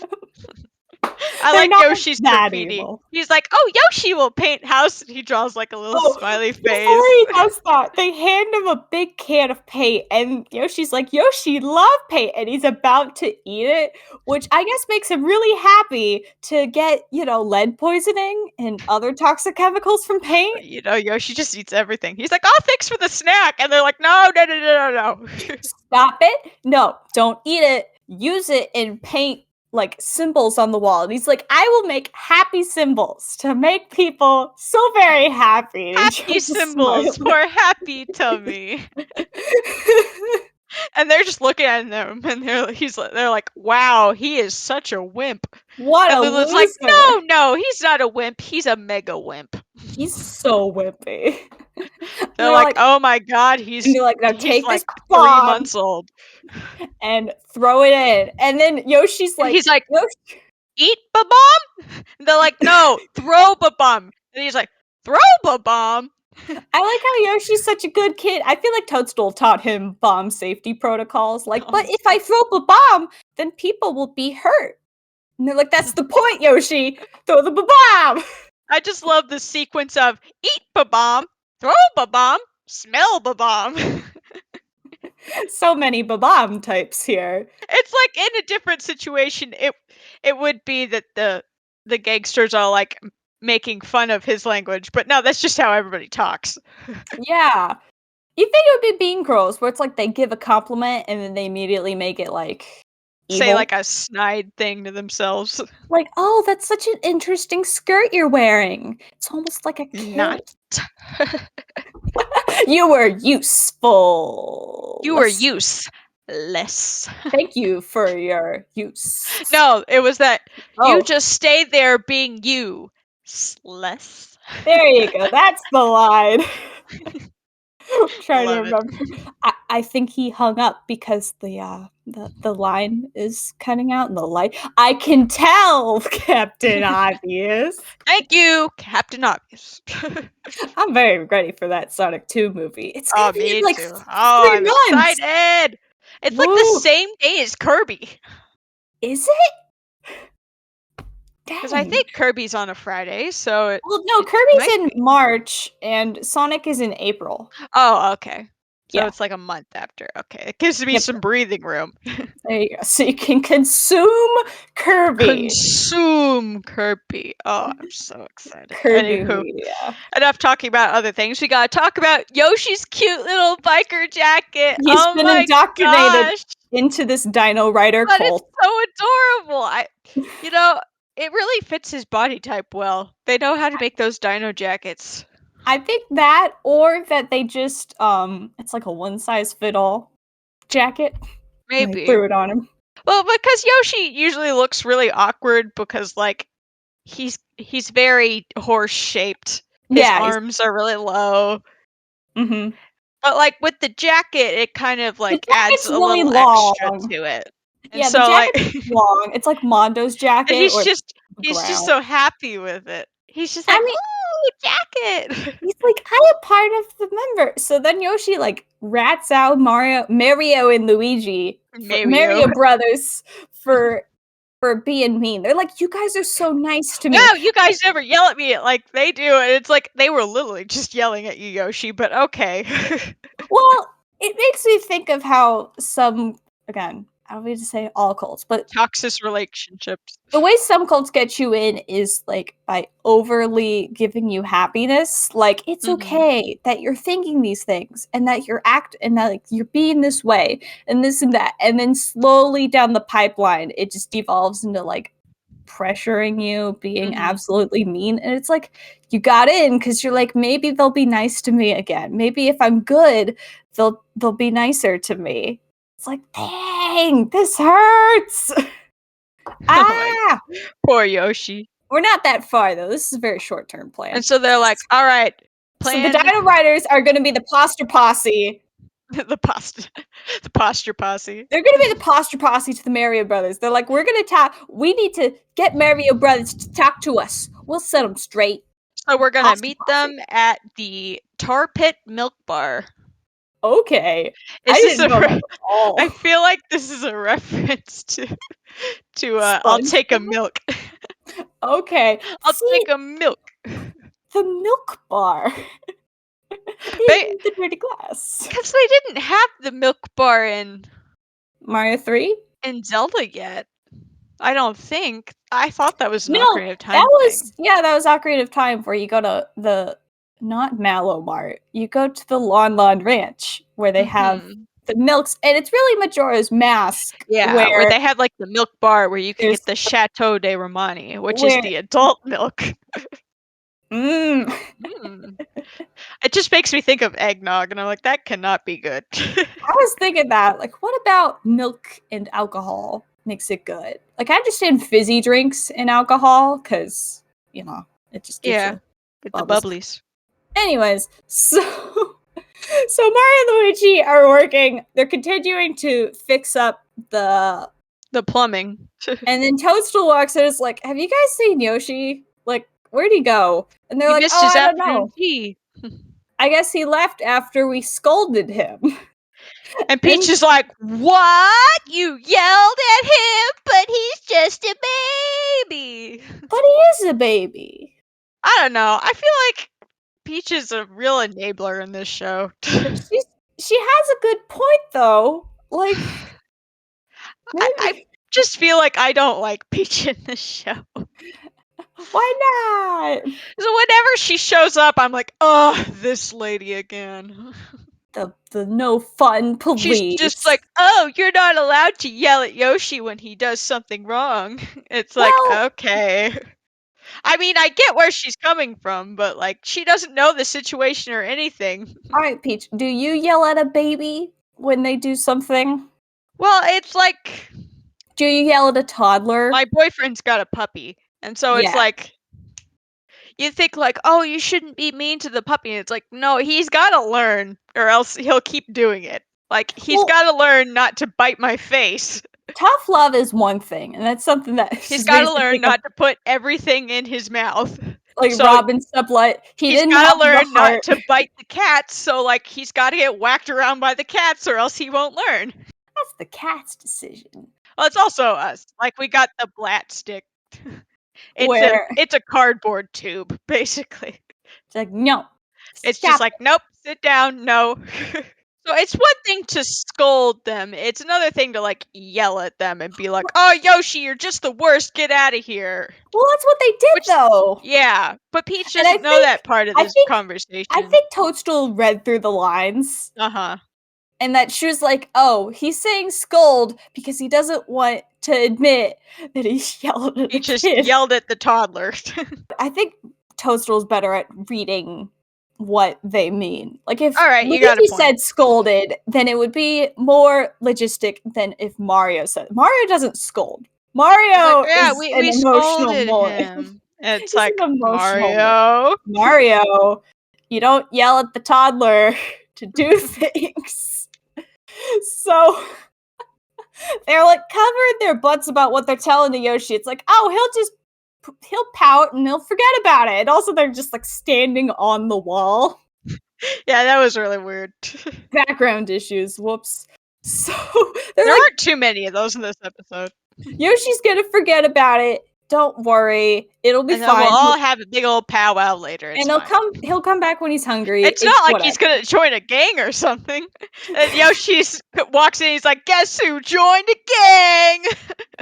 I They're like not Yoshi's that graffiti. evil. He's like, "Oh, Yoshi will paint house," and he draws like a little smiley face. Before he does that, they hand him a big can of paint, and Yoshi's like, Yoshi, love paint, and he's about to eat it, which I guess makes him really happy to get, lead poisoning and other toxic chemicals from paint. Yoshi just eats everything. He's like, "Oh, thanks for the snack," and they're like, "No, no, no, no, no, no." Stop it. No, don't eat it. Use it and paint like symbols on the wall. And he's like, I will make happy symbols to make people so very happy. And he Happy just symbols smiled. for happy tummy. And they're just looking at him, and they're like, "Wow, he is such a wimp." What And a Lulu's like, loser. "No, he's not a wimp. He's a mega wimp." He's so wimpy. They're like, "Oh my god, and they're like, now he's take like this 3 bomb months old." and throw it in. And then Yoshi's And like, he's like, Yoshi. "Eat bomb?" And they're like, "No, throw bomb." And he's like, "Throw bomb?" I like how Yoshi's such a good kid. I feel like Toadstool taught him bomb safety protocols. Like, but if I throw a bomb, then people will be hurt. And they're like, that's the point, Yoshi. Throw the bomb. I just love the sequence of eat bomb, throw bomb, smell bomb. So many bomb types here. It's like in a different situation, it would be that the gangsters are like making fun of his language, but no, that's just how everybody talks. Yeah. You think it would be Bean Girls, where it's like they give a compliment and then they immediately make it like evil. Say like a snide thing to themselves. Like, oh, that's such an interesting skirt you're wearing. It's almost like a kilt. Not. You were useful. You were useless. Thank you for your use. No, it was that Oh. you just stay there being you. Less. There you go. That's the line. I'm trying to Love it. remember. I think he hung up because the line is cutting out and the light. I can tell, Captain Obvious. Thank you, Captain Obvious. I'm very ready for that Sonic 2 movie. It's gonna be me in like too. 3 I'm months. excited. It's like the Woo. same day as Kirby. Is it? Because I Dang. think Kirby's on a Friday, so Well, no, Kirby's in March and Sonic is in April. Oh, okay. So Yeah. it's like a month after. Okay. It gives me Yep. some breathing room. There you go. So you can consume Kirby. Consume Kirby. Oh, I'm so excited. Kirby Anywho, media. enough talking about other things. We gotta talk about Yoshi's cute little biker jacket. He's Oh been my indoctrinated gosh. into this Dino Rider But cult. it's so adorable. It really fits his body type well. They know how to make those dino jackets. I think that, or that they just it's like a one-size-fit-all jacket. And they Maybe. threw it on him. Well, because Yoshi usually looks really awkward because like he's very horse shaped. His arms are really low. Mm-hmm. But like with the jacket, it kind of like adds jacket's a really little long. extra to it. And Yeah, so the like jacket's long. It's like Mondo's jacket. and he's or just ground. so happy with it. He's just I like, mean- ooh, jacket. He's like, I'm a part of the member. So then Yoshi like rats out Mario and Luigi, Mario brothers for being mean. They're like, you guys are so nice to me. No, you guys never yell at me like they do, and it's like they were literally just yelling at you, Yoshi. But okay. Well, it makes me think of how some, again, I don't mean to say all cults, but toxic relationships. the way some cults get you in is like by overly giving you happiness. Like it's okay that you're thinking these things and that you're and that like you're being this way and this and that, and then slowly down the pipeline it just devolves into like pressuring you, being absolutely mean. And it's like you got in because you're like, maybe they'll be nice to me again. Maybe if I'm good, they'll be nicer to me. It's like, dang, this hurts. Ah, poor Yoshi. We're not that far though. This is a very short-term plan. And so they're like, all right, So the Dino Riders are going to be the posture posse. the posture posse. They're going to be the posture posse to the Mario Brothers. They're like, we're going to talk. We need to get Mario Brothers to talk to us. We'll set them straight. So we're gonna Posture meet posse. them at the Tar Pit Milk Bar. Okay. I didn't know that at all. I feel like this is a reference to I'll take a milk. Okay. I'll take a milk. The milk bar. They- In the dirty glass. Because they didn't have the milk bar in Mario 3? in Zelda yet. I don't think. I thought that was an No, Ocarina of Time that was thing. that was Ocarina of Time where you go to the not Mallow Mart. You go to the Lon Lon Ranch where they have the milks, and it's really Majora's Mask. Yeah, where they had like the milk bar where you can get the Chateau de Romani, which is the adult milk. Mm. Mm. It just makes me think of eggnog, and I'm like, that cannot be good. I was thinking that, like, what about milk and alcohol makes it good? Like, I understand fizzy drinks and alcohol, because, it just gives Yeah, you with the bubbles. bubblies. Anyways, so Mario and Luigi are working. They're continuing to fix up the. The plumbing. And then Toadstool walks in and is like, have you guys seen Yoshi? Like, where'd he go? And they're He like, missed oh, his I don't afternoon know. tea. I guess he left after we scolded him. And Peach is like, what? You yelled at him, but he's just a baby. But he is a baby. I don't know. I feel like Peach is a real enabler in this show. She has a good point, though. Like, maybe. I just feel like I don't like Peach in this show. Why not? So whenever she shows up, I'm like, oh, this lady again. The no fun police. She's just like, oh, you're not allowed to yell at Yoshi when he does something wrong. It's like, Well- okay. I mean, I get where she's coming from, but like, she doesn't know the situation or anything. All right, Peach. Do you yell at a baby when they do something? Well, it's like Do you yell at a toddler? my boyfriend's got a puppy, and so it's Yeah. like you think like, oh, you shouldn't be mean to the puppy, and it's like, no, he's got to learn, or else he'll keep doing it. Like he's Well- got to learn not to bite my face. Tough love is one thing, and that's something that He's got to learn not to put everything in his mouth. like so Robin Sublight. He He's didn't got have to learn the not heart. to bite the cats, so like he's got to get whacked around by the cats, or else he won't learn. That's the cat's decision. Well, it's also us. Like we got the blat stick. Where It's a cardboard tube, basically. it's like, no. It's stop just like, nope, sit down, no. So it's one thing to scold them. It's another thing to like yell at them and be like, "Oh, Yoshi, you're just the worst. Get out of here." Well, that's what they did, though. Yeah, but Peach And I doesn't know think- that part of I this think- conversation. I think Toadstool read through the lines, Uh-huh. and that she was like, "Oh, he's saying scold because he doesn't want to admit that he yelled at He a just kid." yelled at the toddler. I think Toadstool's better at reading what they mean. Like if All right, you got a Luigi point. said scolded, then it would be more logistic than if Mario said. Mario doesn't scold. Mario yeah, is we an emotional scolded boy. him. It's He's like, an emotional Mario. Mario, you don't yell at the toddler to do things. So they're like covering their butts about what they're telling to Yoshi. It's like, oh, he'll pout and he'll forget about it. And also they're just like standing on the wall. Yeah, that was really weird. Background issues. Whoops. So they're There like, aren't too many of those in this episode. Yoshi's gonna forget about it. Don't worry. It'll be And then fine. we'll all have a big old powwow later. It's and fine. he'll come back when he's hungry. It's not like whatever. he's gonna join a gang or something. And Yoshi walks in, he's like, "Guess who joined a gang?"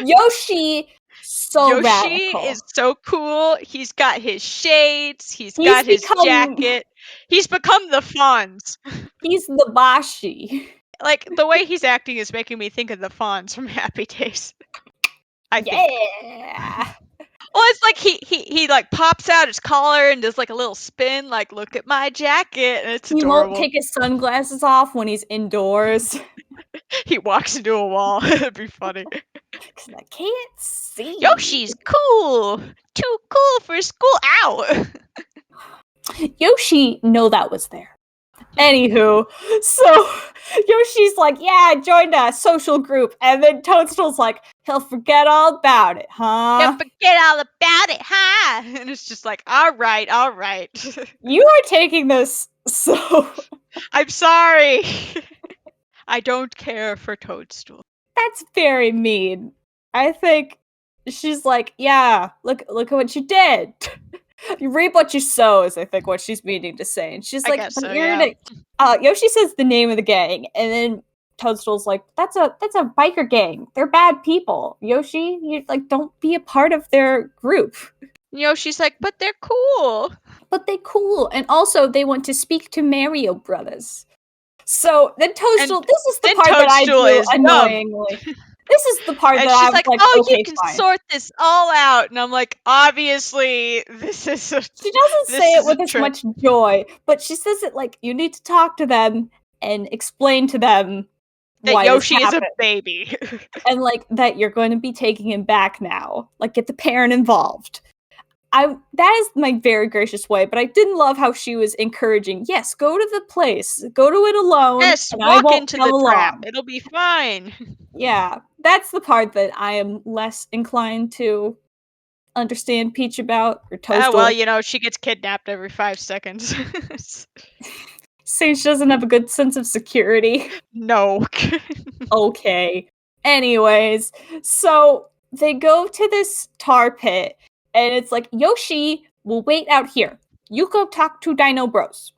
Yoshi so Yoshi radical. is so cool. He's got his shades. He's He's got his become- jacket. He's become the Fonz. He's the Bashi. Like the way he's acting is making me think of the Fonz from Happy Days. I think. Yeah. Well, it's like he like pops out his collar and does like a little spin, like look at my jacket, and it's He adorable. won't take his sunglasses off when he's indoors. He walks into a wall. It'd be funny. Because I can't see. Yoshi's cool. Too cool for school. Ow. Yoshi know that was there. Anywho, so Yoshi's like, yeah, I joined a social group. And then Toadstool's like, he'll forget all about it, huh? Yeah, forget all about it, huh? And it's just like, all right. You are taking this so... I'm sorry. I don't care for Toadstool. That's very mean. I think she's like, yeah, look at what you did. You reap what you sow is, I think, what she's meaning to say. And she's I like, guess but so, you're yeah. gonna... Yoshi says the name of the gang, and then Toadstool's like, that's a biker gang. They're bad people. Yoshi, you like don't be a part of their group. Yoshi's like, but they're cool. But they cool. And also they want to speak to Mario Brothers. So then Toadstool, And this is the then part that I Toadstool do is dumb. annoyingly. This is the part And that she's I'm like, like, "Oh, you okay, can fine. sort this all out." And I'm like, "Obviously, this is a She doesn't this say it is a with as trick." much joy, but she says it like you need to talk to them and explain to them That why this Yoshi is a happened. baby. And like that you're going to be taking him back now. Like get the parent involved. That is my very gracious way, but I didn't love how she was encouraging, yes, go to the place. Go to it alone, Yes, and I walk won't into come the trap. along. It'll be fine. Yeah. That's the part that I am less inclined to understand Peach about, or Ah, well, Toadstool. she gets kidnapped every 5 seconds. Sage doesn't have a good sense of security. No. Okay. Anyways, so they go to this tar pit, and it's like, Yoshi will wait out here. You go talk to Dino Bros.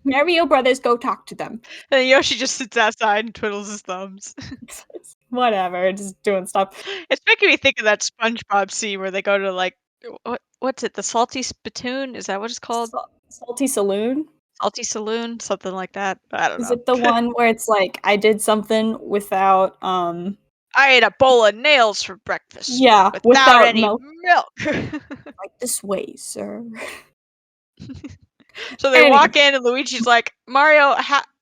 Mario Brothers, go talk to them. And Yoshi just sits outside and twiddles his thumbs. Whatever, just doing stuff. It's making me think of that SpongeBob scene where they go to like what's it? The Salty Spittoon? Is that what it's called? Salty Saloon? Salty Saloon, something like that. I don't Is know. it the one where it's like, I did something without, I ate a bowl of nails for breakfast. yeah, Without any milk? milk. Like, this way, sir. So they Anyway. walk in and Luigi's like, Mario,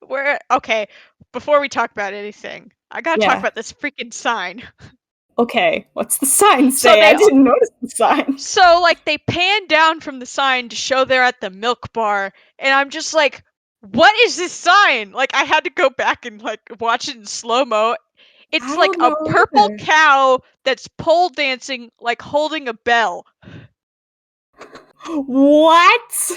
where? Okay, before we talk about anything, I gotta talk Yeah. about this freaking sign. Okay, what's the sign So say? they- I didn't notice the sign. So like they pan down from the sign to show they're at the milk bar, and I'm just like, what is this sign? Like I had to go back and like watch it in slow mo. It's I like don't a know purple either. cow that's pole dancing, like holding a bell. What?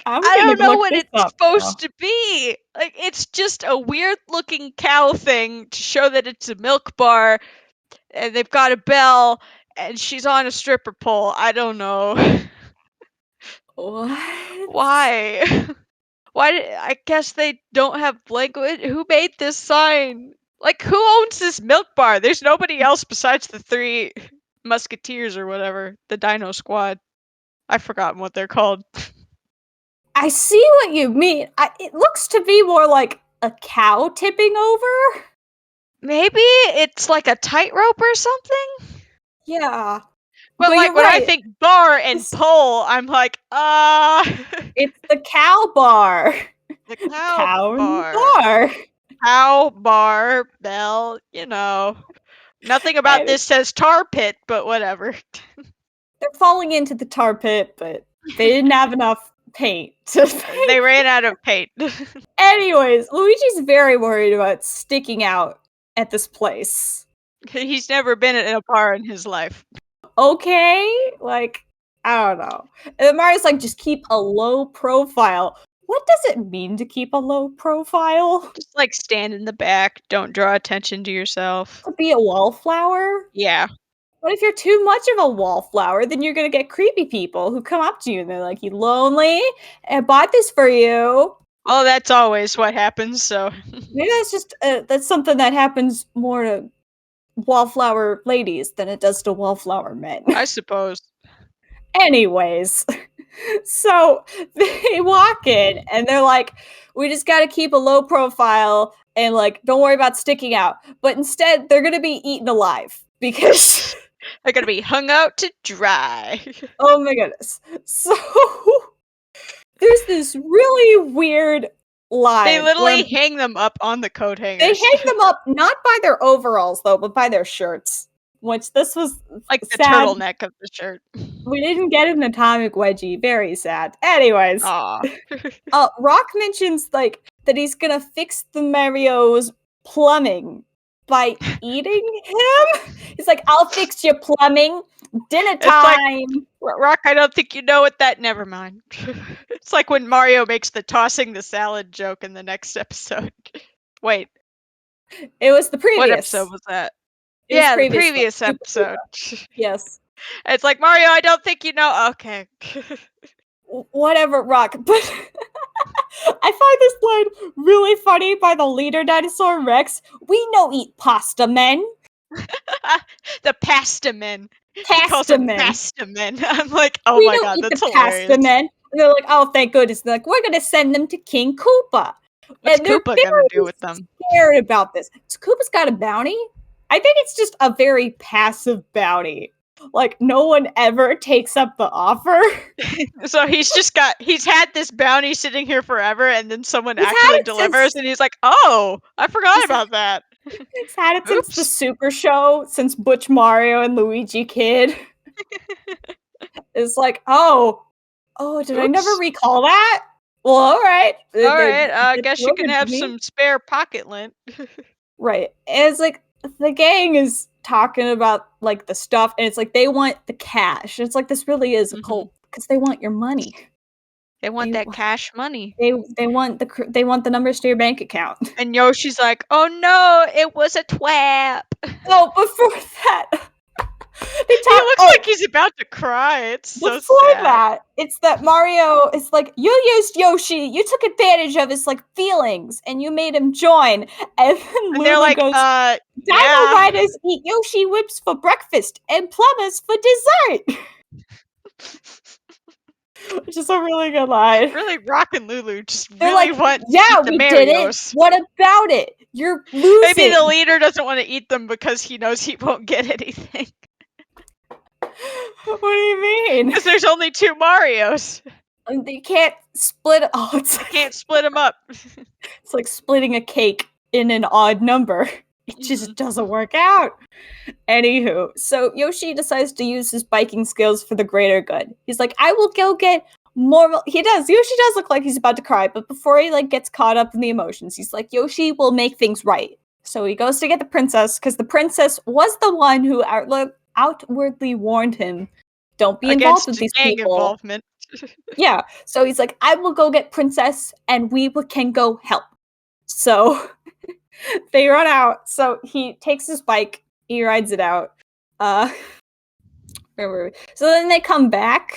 I'm I gonna don't know look what this it's up now. supposed to be. Like it's just a weird looking cow thing to show that it's a milk bar, and they've got a bell, and she's on a stripper pole. I don't know. What? Why? I guess they don't have language. Who made this sign? Like, who owns this milk bar? There's nobody else besides the 3 musketeers or whatever. The Dino Squad. I've forgotten what they're called. I see what you mean. It looks to be more like a cow tipping over. Maybe it's like a tightrope or something? Yeah. But, But like, you're when I right. think bar and This- pole, I'm like, It's the cow bar. the cow Cow and bar. bar. Cow bar, bell, Nothing about And this says tar pit, but whatever. they're falling into the tar pit, but they didn't have enough paint to paint. They ran out of paint. Anyways, Luigi's very worried about sticking out at this place. He's never been in a bar in his life. Okay? Like, I don't know. And then Mario's like, just keep a low profile. What does it mean to keep a low profile? Just like stand in the back, don't draw attention to yourself. To be a wallflower? Yeah. What if you're too much of a wallflower? Then you're gonna get creepy people who come up to you and they're like, you lonely? I bought this for you. Well, that's always what happens, so. Maybe that's just, that's something that happens more to wallflower ladies than it does to wallflower men. I suppose. Anyways, so they walk in and they're like, we just got to keep a low profile and like, don't worry about sticking out. But instead, they're going to be eaten alive because, They're gonna be hung out to dry. oh my goodness. So there's this really weird line. They literally where hang them up on the coat hangers. they hang them up not by their overalls though, but by their shirts. Which this was like the sad. turtleneck of the shirt. We didn't get an atomic wedgie. Very sad. Anyways, Aw. Rock mentions like that he's gonna fix the Mario's plumbing by eating him. He's like, "I'll fix your plumbing. Dinner It's like- time." Rock, I don't think you know what that. Never mind. It's like when Mario makes the tossing the salad joke in the next episode. Wait, It was the previous. what episode was that? It was Yeah, the previous one. previous Super episode. Yes. It's like, Mario, I don't think you know. Okay. Whatever, Rock. But I find this line really funny by the leader dinosaur Rex. We no eat pasta men. The pasta men. He calls Pasta them men. pasta men. I'm like, oh We my don't god, eat that's the hilarious. pasta men. And they're like, oh, thank goodness. They're like, we're gonna send them to King Koopa. What's and they're Koopa gonna do very with them? scared about this. So Koopa's got a bounty. I think it's just a very passive bounty. Like, no one ever takes up the offer. So he's had this bounty sitting here forever, and then someone He's had actually it delivers, since- and he's like, "Oh, I forgot He's- about that." It's had it since the Oops. Super Show, since Butch Mario and Luigi Kid. It's like, did I never Oops. recall that? Well, all right. All right, I It's guess you can delivered to have me. some spare pocket lint. Right. And it's like the gang is talking about like the stuff, and it's like they want the cash. It's like this really is a cult because they want your money. They want They that cash money. They want the numbers to your bank account. And Yoshi's like, "Oh no, it was a twap." Oh, before that, they He talk. looks like he's about to cry. It's so Before sad. that, it's that Mario is like, you used Yoshi, you took advantage of his like feelings, and you made him join. And then And Lulu they're like, goes, yeah. Dino Riders eat Yoshi whips for breakfast and plumbers for dessert. Which is a really good line. Really rockin' Lulu. Just They're really like, want to yeah, eat the we did it. Marios. What about it? You're losing. Maybe the leader doesn't want to eat them because he knows he won't get anything. What do you mean? Because there's only 2 Marios. They can't split. Oh, it's Can't split them up. It's like splitting a cake in an odd number. It just doesn't work out. Anywho, so Yoshi decides to use his biking skills for the greater good. He's like, I will go get more. He does. Yoshi does look like he's about to cry, but before he like gets caught up in the emotions, he's like, Yoshi will make things right. So he goes to get the princess because the princess was the one who outwardly warned him, don't be involved with these gang people. Involvement. Yeah. So he's like, I will go get princess and we can go help. So they run out. So he takes his bike, he rides it out. Where were we? So then they come back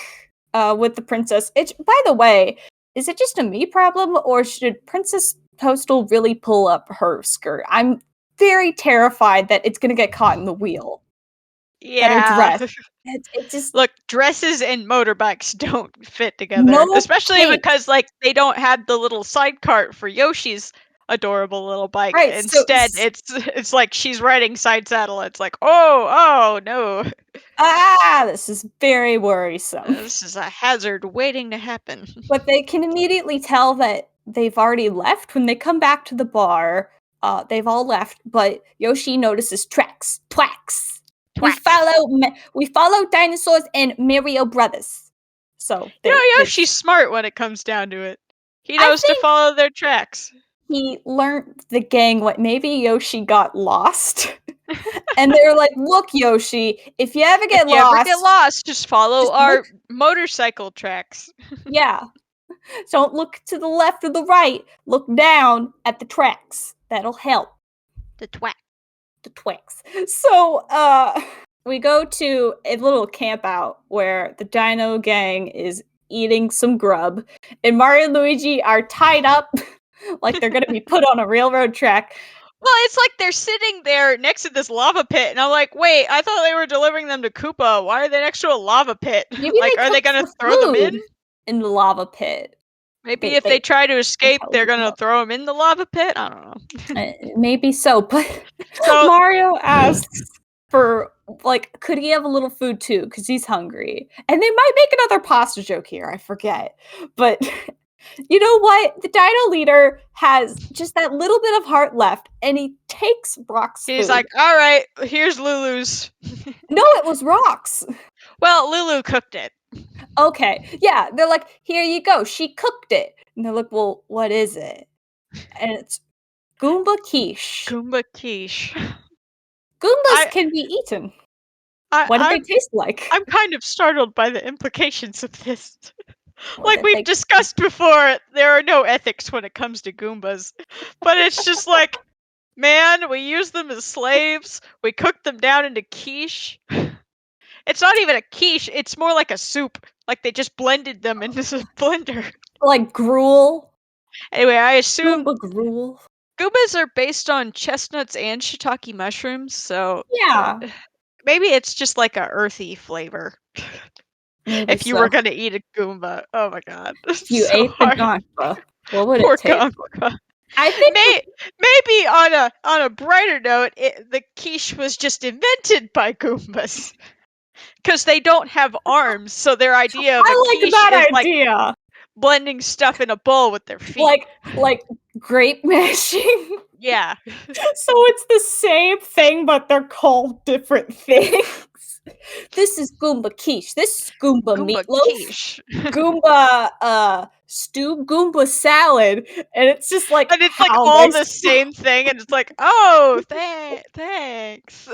with the princess. By the way, is it just a me problem, or should Princess Toadstool really pull up her skirt? I'm very terrified that it's gonna get caught in the wheel. Yeah. That her dress. It just Look, dresses and motorbikes don't fit together. No Especially thanks. because like they don't have the little side cart for Yoshi's adorable little bike. Right, so Instead, it's like she's riding side saddle. It's like, oh no. this is very worrisome. This is a hazard waiting to happen. But they can immediately tell that they've already left when they come back to the bar. They've all left, but Yoshi notices tracks. Twacks. We follow dinosaurs and Mario brothers. So Yoshi's smart when it comes down to it. He knows to follow their tracks. He learned the gang what maybe Yoshi got lost. And they were like, look, Yoshi, if you ever get lost, just follow our motorcycle tracks. Yeah. Don't look to the left or the right. Look down at the tracks. That'll help. The twat. The Twix. So, we go to a little camp out where the Dino gang is eating some grub, and Mario and Luigi are tied up like they're gonna be put on a railroad track. Well, it's like they're sitting there next to this lava pit, and I'm like, wait, I thought they were delivering them to Koopa. Why are they next to a lava pit? Maybe like, are they gonna throw them in the lava pit? Maybe if they try to escape, they're gonna throw them in the lava pit? I don't know. Maybe so, but So Mario asks for, like, could he have a little food too? Because he's hungry. And they might make another pasta joke here, I forget. But you know what? The Dino leader has just that little bit of heart left, and he takes Brock's food. He's like, all right, here's Lulu's. No, it was Rock's. Well, Lulu cooked it. Okay, yeah, they're like, here you go, she cooked it. And they're like, well, what is it? And it's Goomba quiche. Goomba quiche. Goombas can be eaten. What do they taste like? I'm kind of startled by the implications of this. Like we've discussed before, there are no ethics when it comes to Goombas. But it's just like, man, we use them as slaves. We cook them down into quiche. It's not even a quiche. It's more like a soup. Like they just blended them into a blender. Like gruel? Anyway, I assume Goomba gruel. Goombas are based on chestnuts and shiitake mushrooms, so yeah, maybe it's just like a earthy flavor. Maybe if you were gonna eat a Goomba, oh my god! If you ate the Goomba, what would it taste like? I think Maybe on a brighter note, the quiche was just invented by Goombas. Because they don't have arms, so their idea of a I like quiche that is like idea. blending stuff in a bowl with their feet. Like grape mashing. Yeah. So it's the same thing, but they're called different things. This is Goomba quiche. This is Goomba, Goomba meatloaf. quiche. Goomba stew, Goomba salad, and it's just like And it's like how all they the same thing, and it's like, oh, thanks.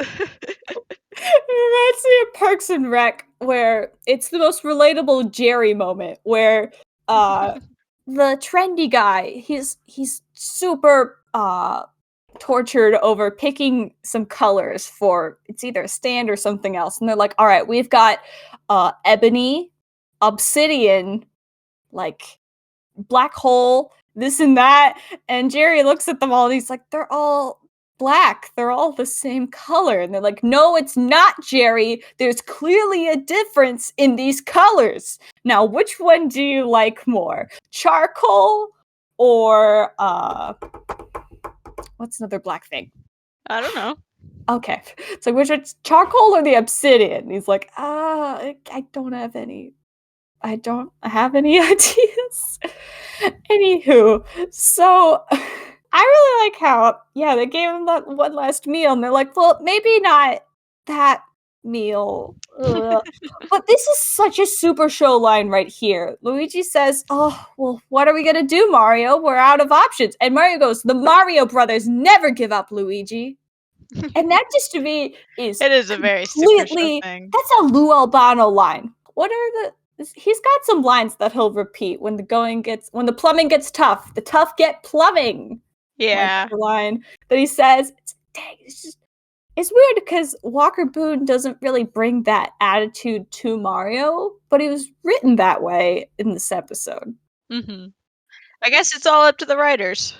It reminds me of Parks and Rec, where it's the most relatable Jerry moment, where the trendy guy, he's super tortured over picking some colors for it's either a stand or something else, and they're like, all right, we've got ebony, obsidian, like black hole, this and that, and Jerry looks at them all and he's like, they're all black, they're all the same color, and they're like, no, it's not, Jerry, there's clearly a difference in these colors. Now, which one do you like more, charcoal or what's another black thing? I don't know. Okay, so which one's charcoal or the obsidian? He's like, I don't have any ideas. Anywho, so I really like how, yeah, they gave him that one last meal, and they're like, well, maybe not that meal. But this is such a Super Show line right here. Luigi says, oh, well, what are we gonna do, Mario? We're out of options. And Mario goes, the Mario brothers never give up, Luigi. And that just to me is It is a very Super Show thing. that's a Lou Albano line. What are he's got some lines that he'll repeat when the plumbing gets tough. The tough get plumbing. Yeah. Like the line that he says. It's weird because Walker Boone doesn't really bring that attitude to Mario, but he was written that way in this episode. Mm-hmm. I guess it's all up to the writers.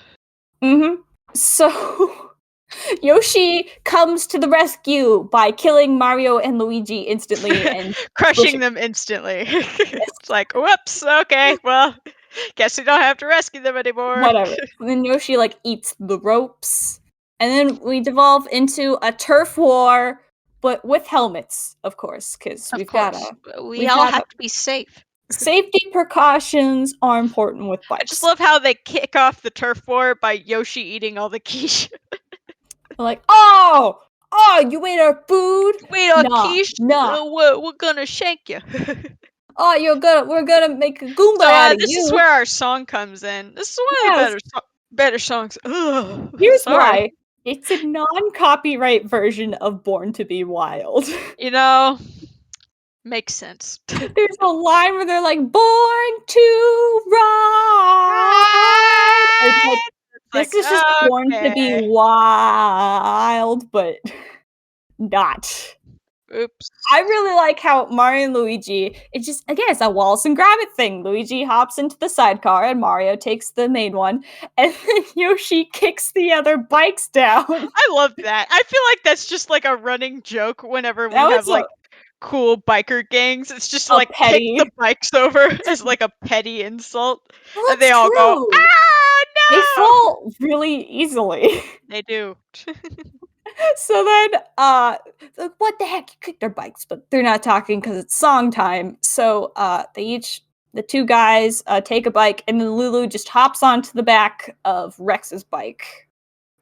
Mm-hmm. So Yoshi comes to the rescue by killing Mario and Luigi instantly and crushing them instantly. It's like, whoops, okay, well, guess we don't have to rescue them anymore. Whatever. And then Yoshi eats the ropes. And then we devolve into a turf war, but with helmets, of course, because we all have to be safe. Safety precautions are important with bikes. I just love how they kick off the turf war by Yoshi eating all the quiche. Like, oh, you ate our food? You ate our quiche? Nah. We're gonna shank you. Oh, we're gonna make a Goomba out of you. This is where our song comes in. This is one of the better songs. Ugh, here's why. It's a non-copyright version of Born to Be Wild. Makes sense. There's a line where they're like, born to ride. It's like, this is just Born to Be Wild, but not. Oops. I really like how Mario and Luigi, it's a Wallace and Gromit thing. Luigi hops into the sidecar and Mario takes the main one, and then Yoshi kicks the other bikes down. I love that. I feel like that's just like a running joke whenever we have cool biker gangs. It's just like petty. Kick the bikes over as like a petty insult. Well, and they all go, ah, no! They fall really easily. They do. So then, what the heck? You kick their bikes, but they're not talking because it's song time. So the two guys take a bike, and then Lulu just hops onto the back of Rex's bike.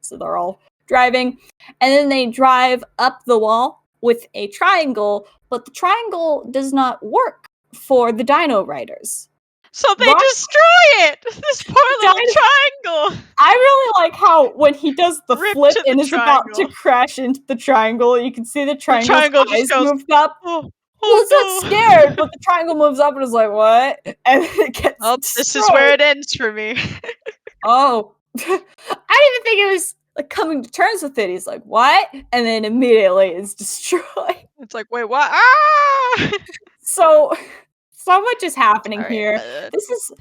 So they're all driving, and then they drive up the wall with a triangle, but the triangle does not work for the Dino Riders. So they destroy it! This poor little triangle! I really like how when he does the flip and is about to crash into the triangle, you can see the triangle's eyes moved up. It's not scared, but the triangle moves up and is like, what? And it gets destroyed. This is where it ends for me. Oh. I didn't even think it was coming to terms with it. He's like, what? And then immediately it's destroyed. It's like, wait, what? Ah! So much is happening here. This is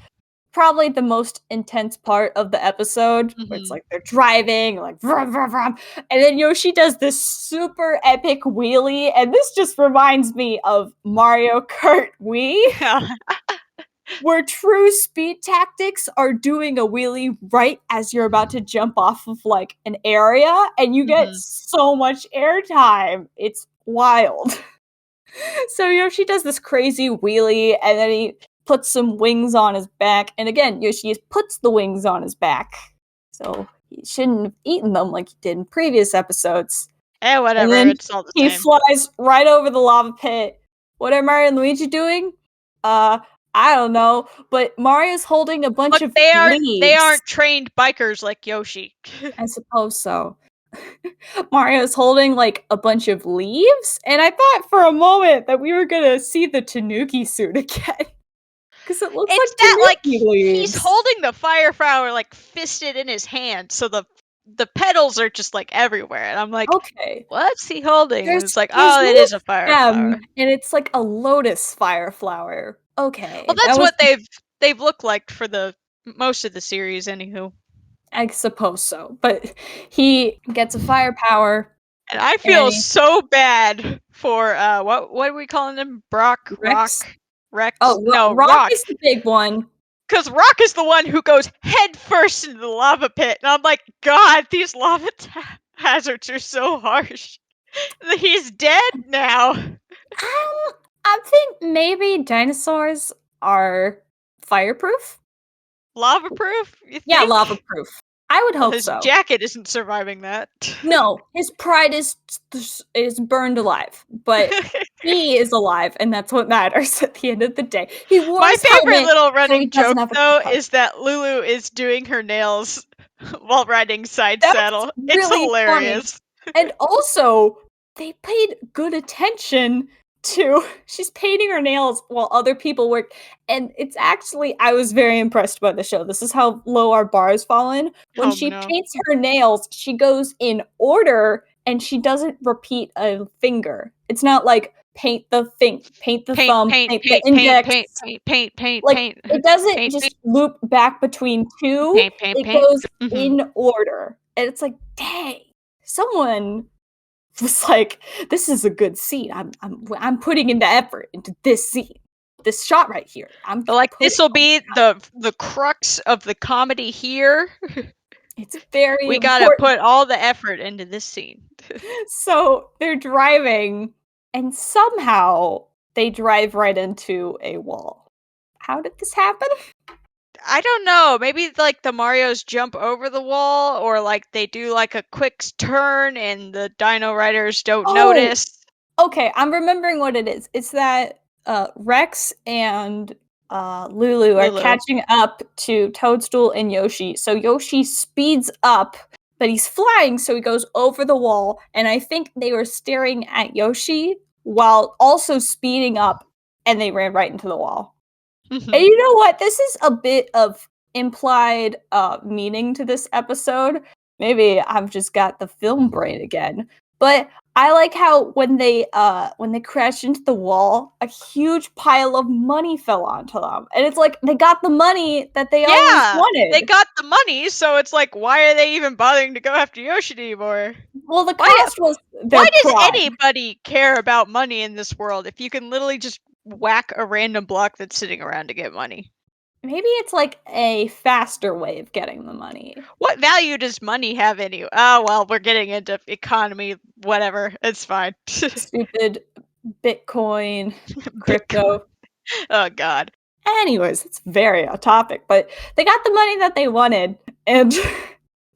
probably the most intense part of the episode, where it's like they're driving, like vroom, vroom, vroom, and then Yoshi does this super epic wheelie, and this just reminds me of Mario Kart Wii. where true speed tactics are doing a wheelie right as you're about to jump off of like an area, and you get so much airtime. It's wild. So Yoshi does this crazy wheelie, and then he puts some wings on his back. And again, Yoshi puts the wings on his back. So he shouldn't have eaten them like he did in previous episodes. Whatever, And then it's all the he same. flies right over the lava pit. What are Mario and Luigi doing? I don't know, but Mario's holding a bunch of leaves. They aren't trained bikers like Yoshi. I suppose so. Mario's holding like a bunch of leaves, and I thought for a moment that we were gonna see the Tanuki suit again. Because it looks It's like that like Tanuki leaves. he's holding the fire flower like fisted in his hand, so the petals are just like everywhere, and I'm like, okay. what's he holding? And it's like, there's oh, it no is a fire flower. and it's like a lotus fire flower. Okay. Well, that's what they've looked like for the most of the series, anywho. I suppose so. But he gets a fire power. And I feel so bad for what are we calling him? Brock, Rex? Rex. Oh, no, Rock is the big one. Because Rock is the one who goes head first into the lava pit, and I'm like, God, these lava hazards are so harsh. He's dead now. I think maybe dinosaurs are fireproof. Lava proof? Yeah, lava proof. I would hope his so. Jacket isn't surviving that. No, his pride is burned alive, but he is alive, and that's what matters at the end of the day. He wore My his favorite helmet, little so running he doesn't joke, have a though, cup. is that Lulu is doing her nails while riding side That's saddle. It's really hilarious. And also, they paid good attention to she's painting her nails while other people work, and it's actually I was very impressed by the show. This is how low our bar has fallen. When she paints her nails, she goes in order and she doesn't repeat a finger. It's not like paint the thumb, paint the index, paint. It doesn't just loop back between two. It goes in order, and it's like, dang, someone was like, this is a good scene. I'm putting in the effort into this scene, this shot right here. I'm like, this will be the crux of the comedy here. It's very we gotta put all the effort into this scene. So they're driving, and somehow they drive right into a wall. How did this happen? I don't know. Maybe like the Marios jump over the wall, or like they do like a quick turn and the Dino Riders don't notice. Okay, I'm remembering what it is. It's that Rex and Lulu are catching up to Toadstool and Yoshi. So Yoshi speeds up, but he's flying, so he goes over the wall. And I think they were staring at Yoshi while also speeding up, and they ran right into the wall. And you know what? This is a bit of implied meaning to this episode. Maybe I've just got the film brain again. But I like how when they crashed into the wall, a huge pile of money fell onto them. And it's like they got the money that they always wanted. They got the money, so it's like, why are they even bothering to go after Yoshi anymore? Well, the cost was their Why does pride. anybody care about money in this world if you can literally just whack a random block that's sitting around to get money? Maybe it's like a faster way of getting the money. What value does money have anyway? Oh, well, we're getting into economy, whatever. It's fine. Stupid Bitcoin, crypto. Oh, God. Anyways, it's very off topic, but they got the money that they wanted. And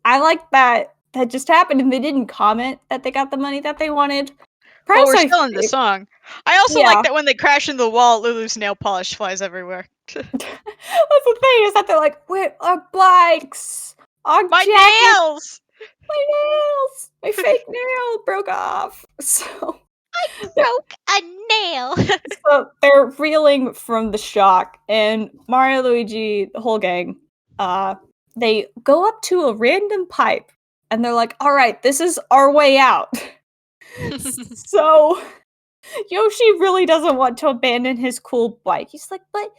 I like that just happened, and they didn't comment that they got the money that they wanted. Well, we're still in the song. I also like that when they crash into the wall, Lulu's nail polish flies everywhere. That's the thing, is that they're like, where are bikes? Our My jackets, nails! My nails! My fake nail broke off. So I broke a nail. So they're reeling from the shock, and Mario, Luigi, the whole gang, they go up to a random pipe, and they're like, all right, this is our way out. So Yoshi really doesn't want to abandon his cool bike. He's like, but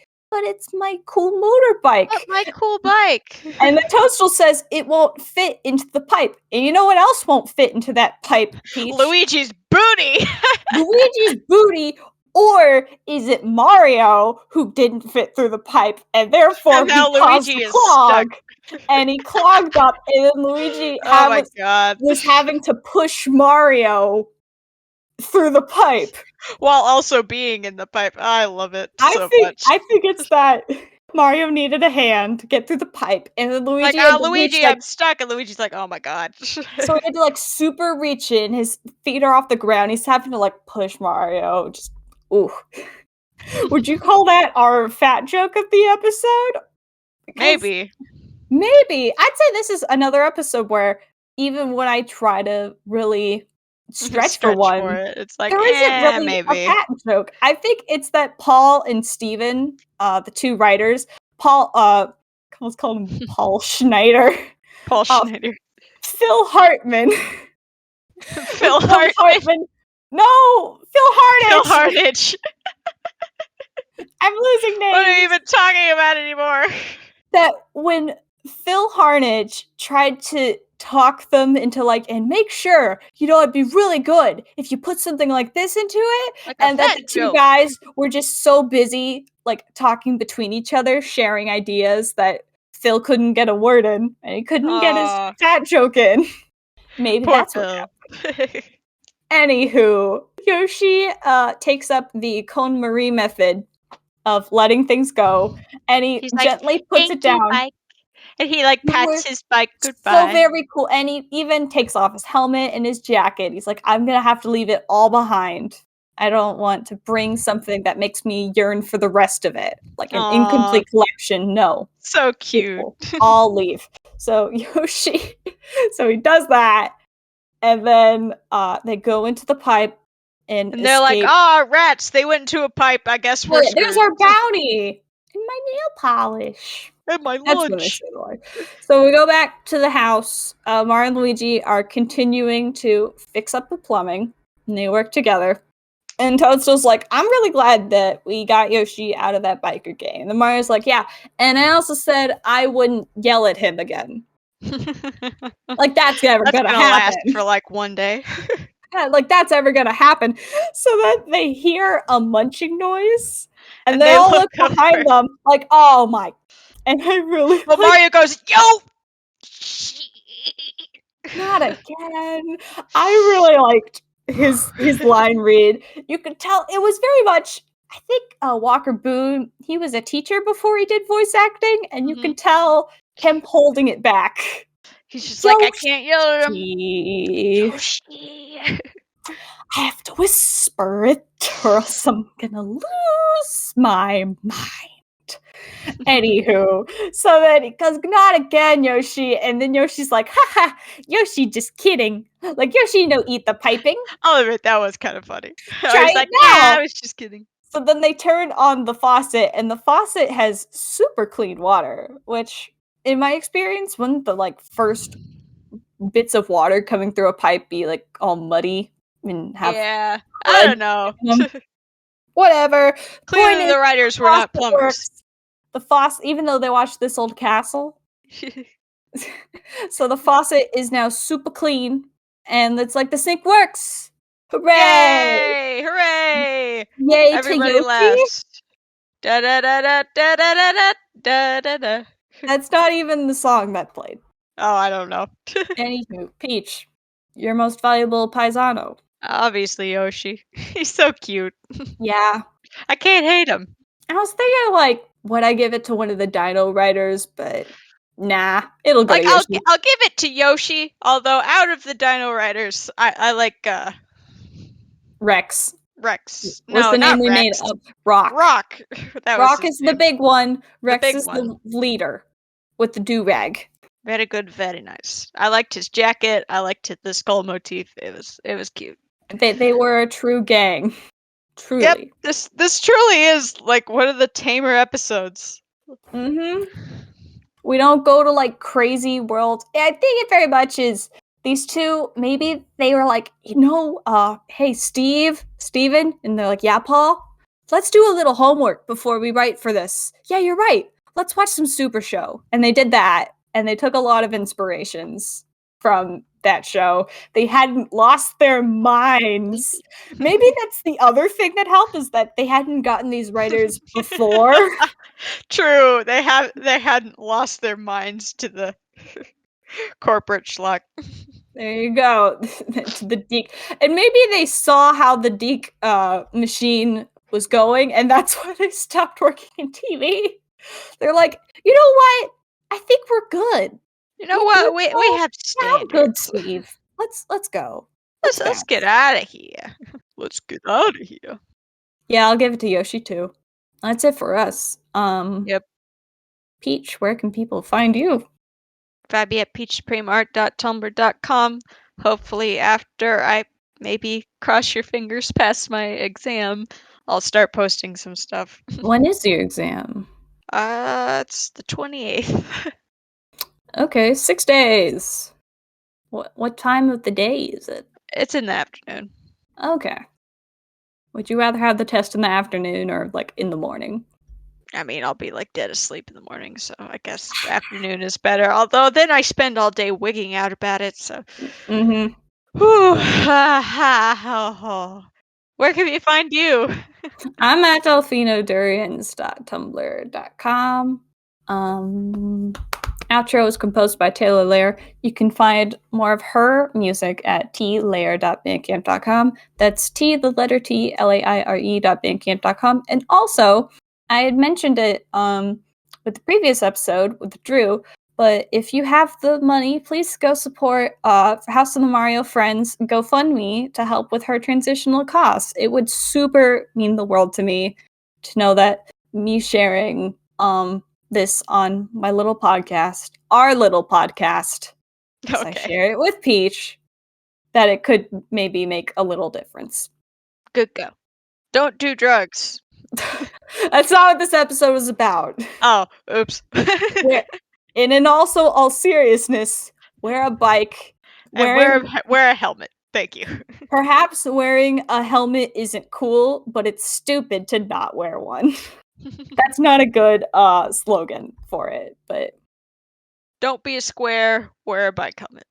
it's my cool motorbike. But my cool bike. And the Toadstool says it won't fit into the pipe. And you know what else won't fit into that pipe, Peach? Luigi's booty. Luigi's booty, Or is it Mario who didn't fit through the pipe and therefore And now he caused Luigi the is clog? stuck. And he clogged up, and then Luigi Oh my god. was having to push Mario through the pipe. While also being in the pipe. I love it so much. I think it's that Mario needed a hand to get through the pipe, and then Luigi had to reach, Luigi, like, I'm stuck, and Luigi's like, oh my god. so he had to like super reach in. His feet are off the ground. He's having to like push Mario. Just ooh. Would you call that our fat joke of the episode? Because Maybe. maybe. I'd say this is another episode where even when I try to really stretch for one, it's like, there isn't really maybe. a fat joke. I think it's that Paul and Steven, the two writers, Paul, let's call him Paul Schneider. Paul Schneider. Phil Hartman. Phil Hartman. No, Phil Hartnett. Phil Hartnett. I'm losing names. What are you even talking about anymore? That when Phil Hartnett tried to talk them into like, and make sure, it'd be really good if you put something like this into it, Like and that the two guys were just so busy like talking between each other, sharing ideas, that Phil couldn't get a word in, and he couldn't get his fat joke in. Maybe Poor that's Phil. what happened. Anywho, Yoshi takes up the Con Marie method of letting things go, and he gently puts it down. Bike. And he like pats his bike goodbye. So very cool. And he even takes off his helmet and his jacket. He's like, I'm gonna have to leave it all behind. I don't want to bring something that makes me yearn for the rest of it. Like an incomplete collection. No. So cute. I'll leave. So Yoshi, so he does that. And then they go into the pipe and they're like, rats, they went into a pipe. I guess we're screwed. There's our bounty. And my nail polish. And my That's what I lunch. said. So we go back to the house. Mario and Luigi are continuing to fix up the plumbing, and they work together. And Toadstool's like, I'm really glad that we got Yoshi out of that biker gang. And then Mario's like, yeah. And I also said I wouldn't yell at him again. Like, that's never gonna happen. Last for like one day. Like, that's ever gonna happen. So then they hear a munching noise, and they all look behind them, like, oh my. And I really. Well, Mario goes, yo! Not again. I really liked his line read. You could tell it was very much. I think Walker Boone. He was a teacher before he did voice acting, and you can tell him holding it back. He's just like, I can't yell at him. Yoshi. I have to whisper it, or else I'm gonna lose my mind. Anywho, so then he goes, not again, Yoshi. And then Yoshi's like, haha, Yoshi, just kidding. Like, Yoshi, eat the piping. I'll admit, that was kind of funny. Try I was it like, now. nah, I was just kidding. So then they turn on the faucet, and the faucet has super clean water, which, in my experience, wouldn't the, like, first bits of water coming through a pipe be, like, all muddy and have... Yeah, I don't know. Whatever. Clearly the writers were not plumbers. Works. The faucet, even though they watched This Old Castle. So the faucet is now super clean, and it's like the sink works. Hooray! Yay! Hooray! Yay Everybody to Yoshi. laughs. Da da da da da da da da da da. That's not even the song that played. Oh, I don't know. Anywho, Peach, your most valuable paisano. Obviously, Yoshi. He's so cute. Yeah. I can't hate him. I was thinking, like, would I give it to one of the Dino writers, but nah, it'll go to Yoshi. I'll give it to Yoshi, although out of the Dino writers, I like Rex. Rex. What's No, the name not we Rex. made up? Rock. Rock. Rock is the big one. Rex big is one. the leader with the do-rag. Very good, very nice. I liked his jacket. I liked the skull motif. It was cute. They were a true gang. Truly. Yep. This truly is like one of the tamer episodes. Mm-hmm. We don't go to like crazy worlds. I think it very much is these two, maybe they were like, hey, Steven, and they're like, yeah, Paul, let's do a little homework before we write for this. Yeah, you're right. Let's watch some Supershow. And they did that, and they took a lot of inspirations from that show. They hadn't lost their minds. Maybe that's the other thing that helped, is that they hadn't gotten these writers before. True. They hadn't lost their minds to the corporate schlock. There you go. To the Deke. And maybe they saw how the Deke machine was going, and that's why they stopped working in TV. They're like, you know what? I think we're good. You know what? We have How good, standards. Steve. Let's go. Let's get out of here. Let's get out of here. Yeah, I'll give it to Yoshi too. That's it for us. Yep. Peach, where can people find you? Fabi at peachsupremeart.tumblr.com. Hopefully, after I maybe cross your fingers past my exam, I'll start posting some stuff. When is your exam? It's the 28th. Okay, 6 days. What time of the day is it? It's in the afternoon. Okay. Would you rather have the test in the afternoon or like in the morning? I mean, I'll be like dead asleep in the morning, so I guess afternoon is better. Although then I spend all day wigging out about it, so. Mm-hmm. Whew. Where can we find you? I'm at delfinodurians.tumblr.com. Outro is composed by Taylor Lair. You can find more of her music at tlair.bandcamp.com. That's T, the letter T, Laire.bandcamp.com. And also, I had mentioned it with the previous episode with Drew, but if you have the money, please go support House of the Mario Friends GoFundMe to help with her transitional costs. It would super mean the world to me to know that me sharing this on my little podcast, our little podcast, as I share it with Peach, that it could maybe make a little difference. Good go. Don't do drugs. That's not what this episode was about. Oh, oops. And in also all seriousness, wear a bike. And wear a helmet. Thank you. Perhaps wearing a helmet isn't cool, but it's stupid to not wear one. That's not a good slogan for it, but don't be a square, wear a bike helmet.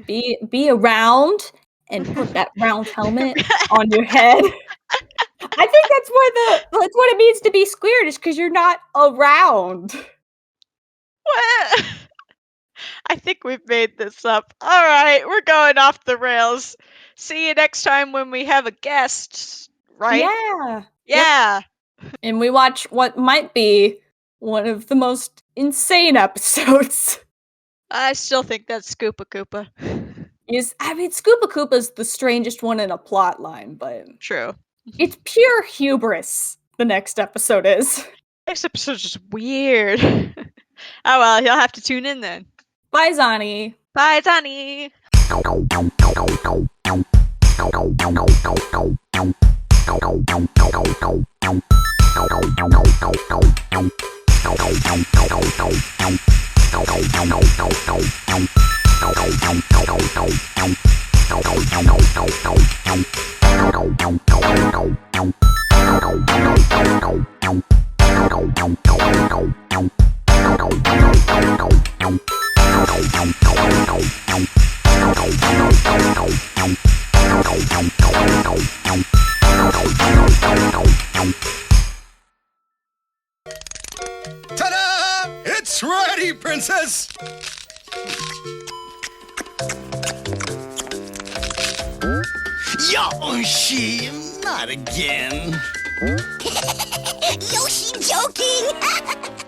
Be a round and put that round helmet on your head. I think that's what it means to be squared, is because you're not around. What? I think we've made this up. All right, we're going off the rails. See you next time when we have a guest, right? Yeah. Yeah. Yep. And we watch what might be one of the most insane episodes. I still think that's Scoopa Koopa. Scoopa Koopa's the strangest one in a plot line, but true. It's pure hubris. The next episode is. Next episode's just weird. Oh well, you'll have to tune in then. Bye, Zani. Bye, Zani. Ta-da! It's ready, Princess! Yoshi, not again. Yoshi joking!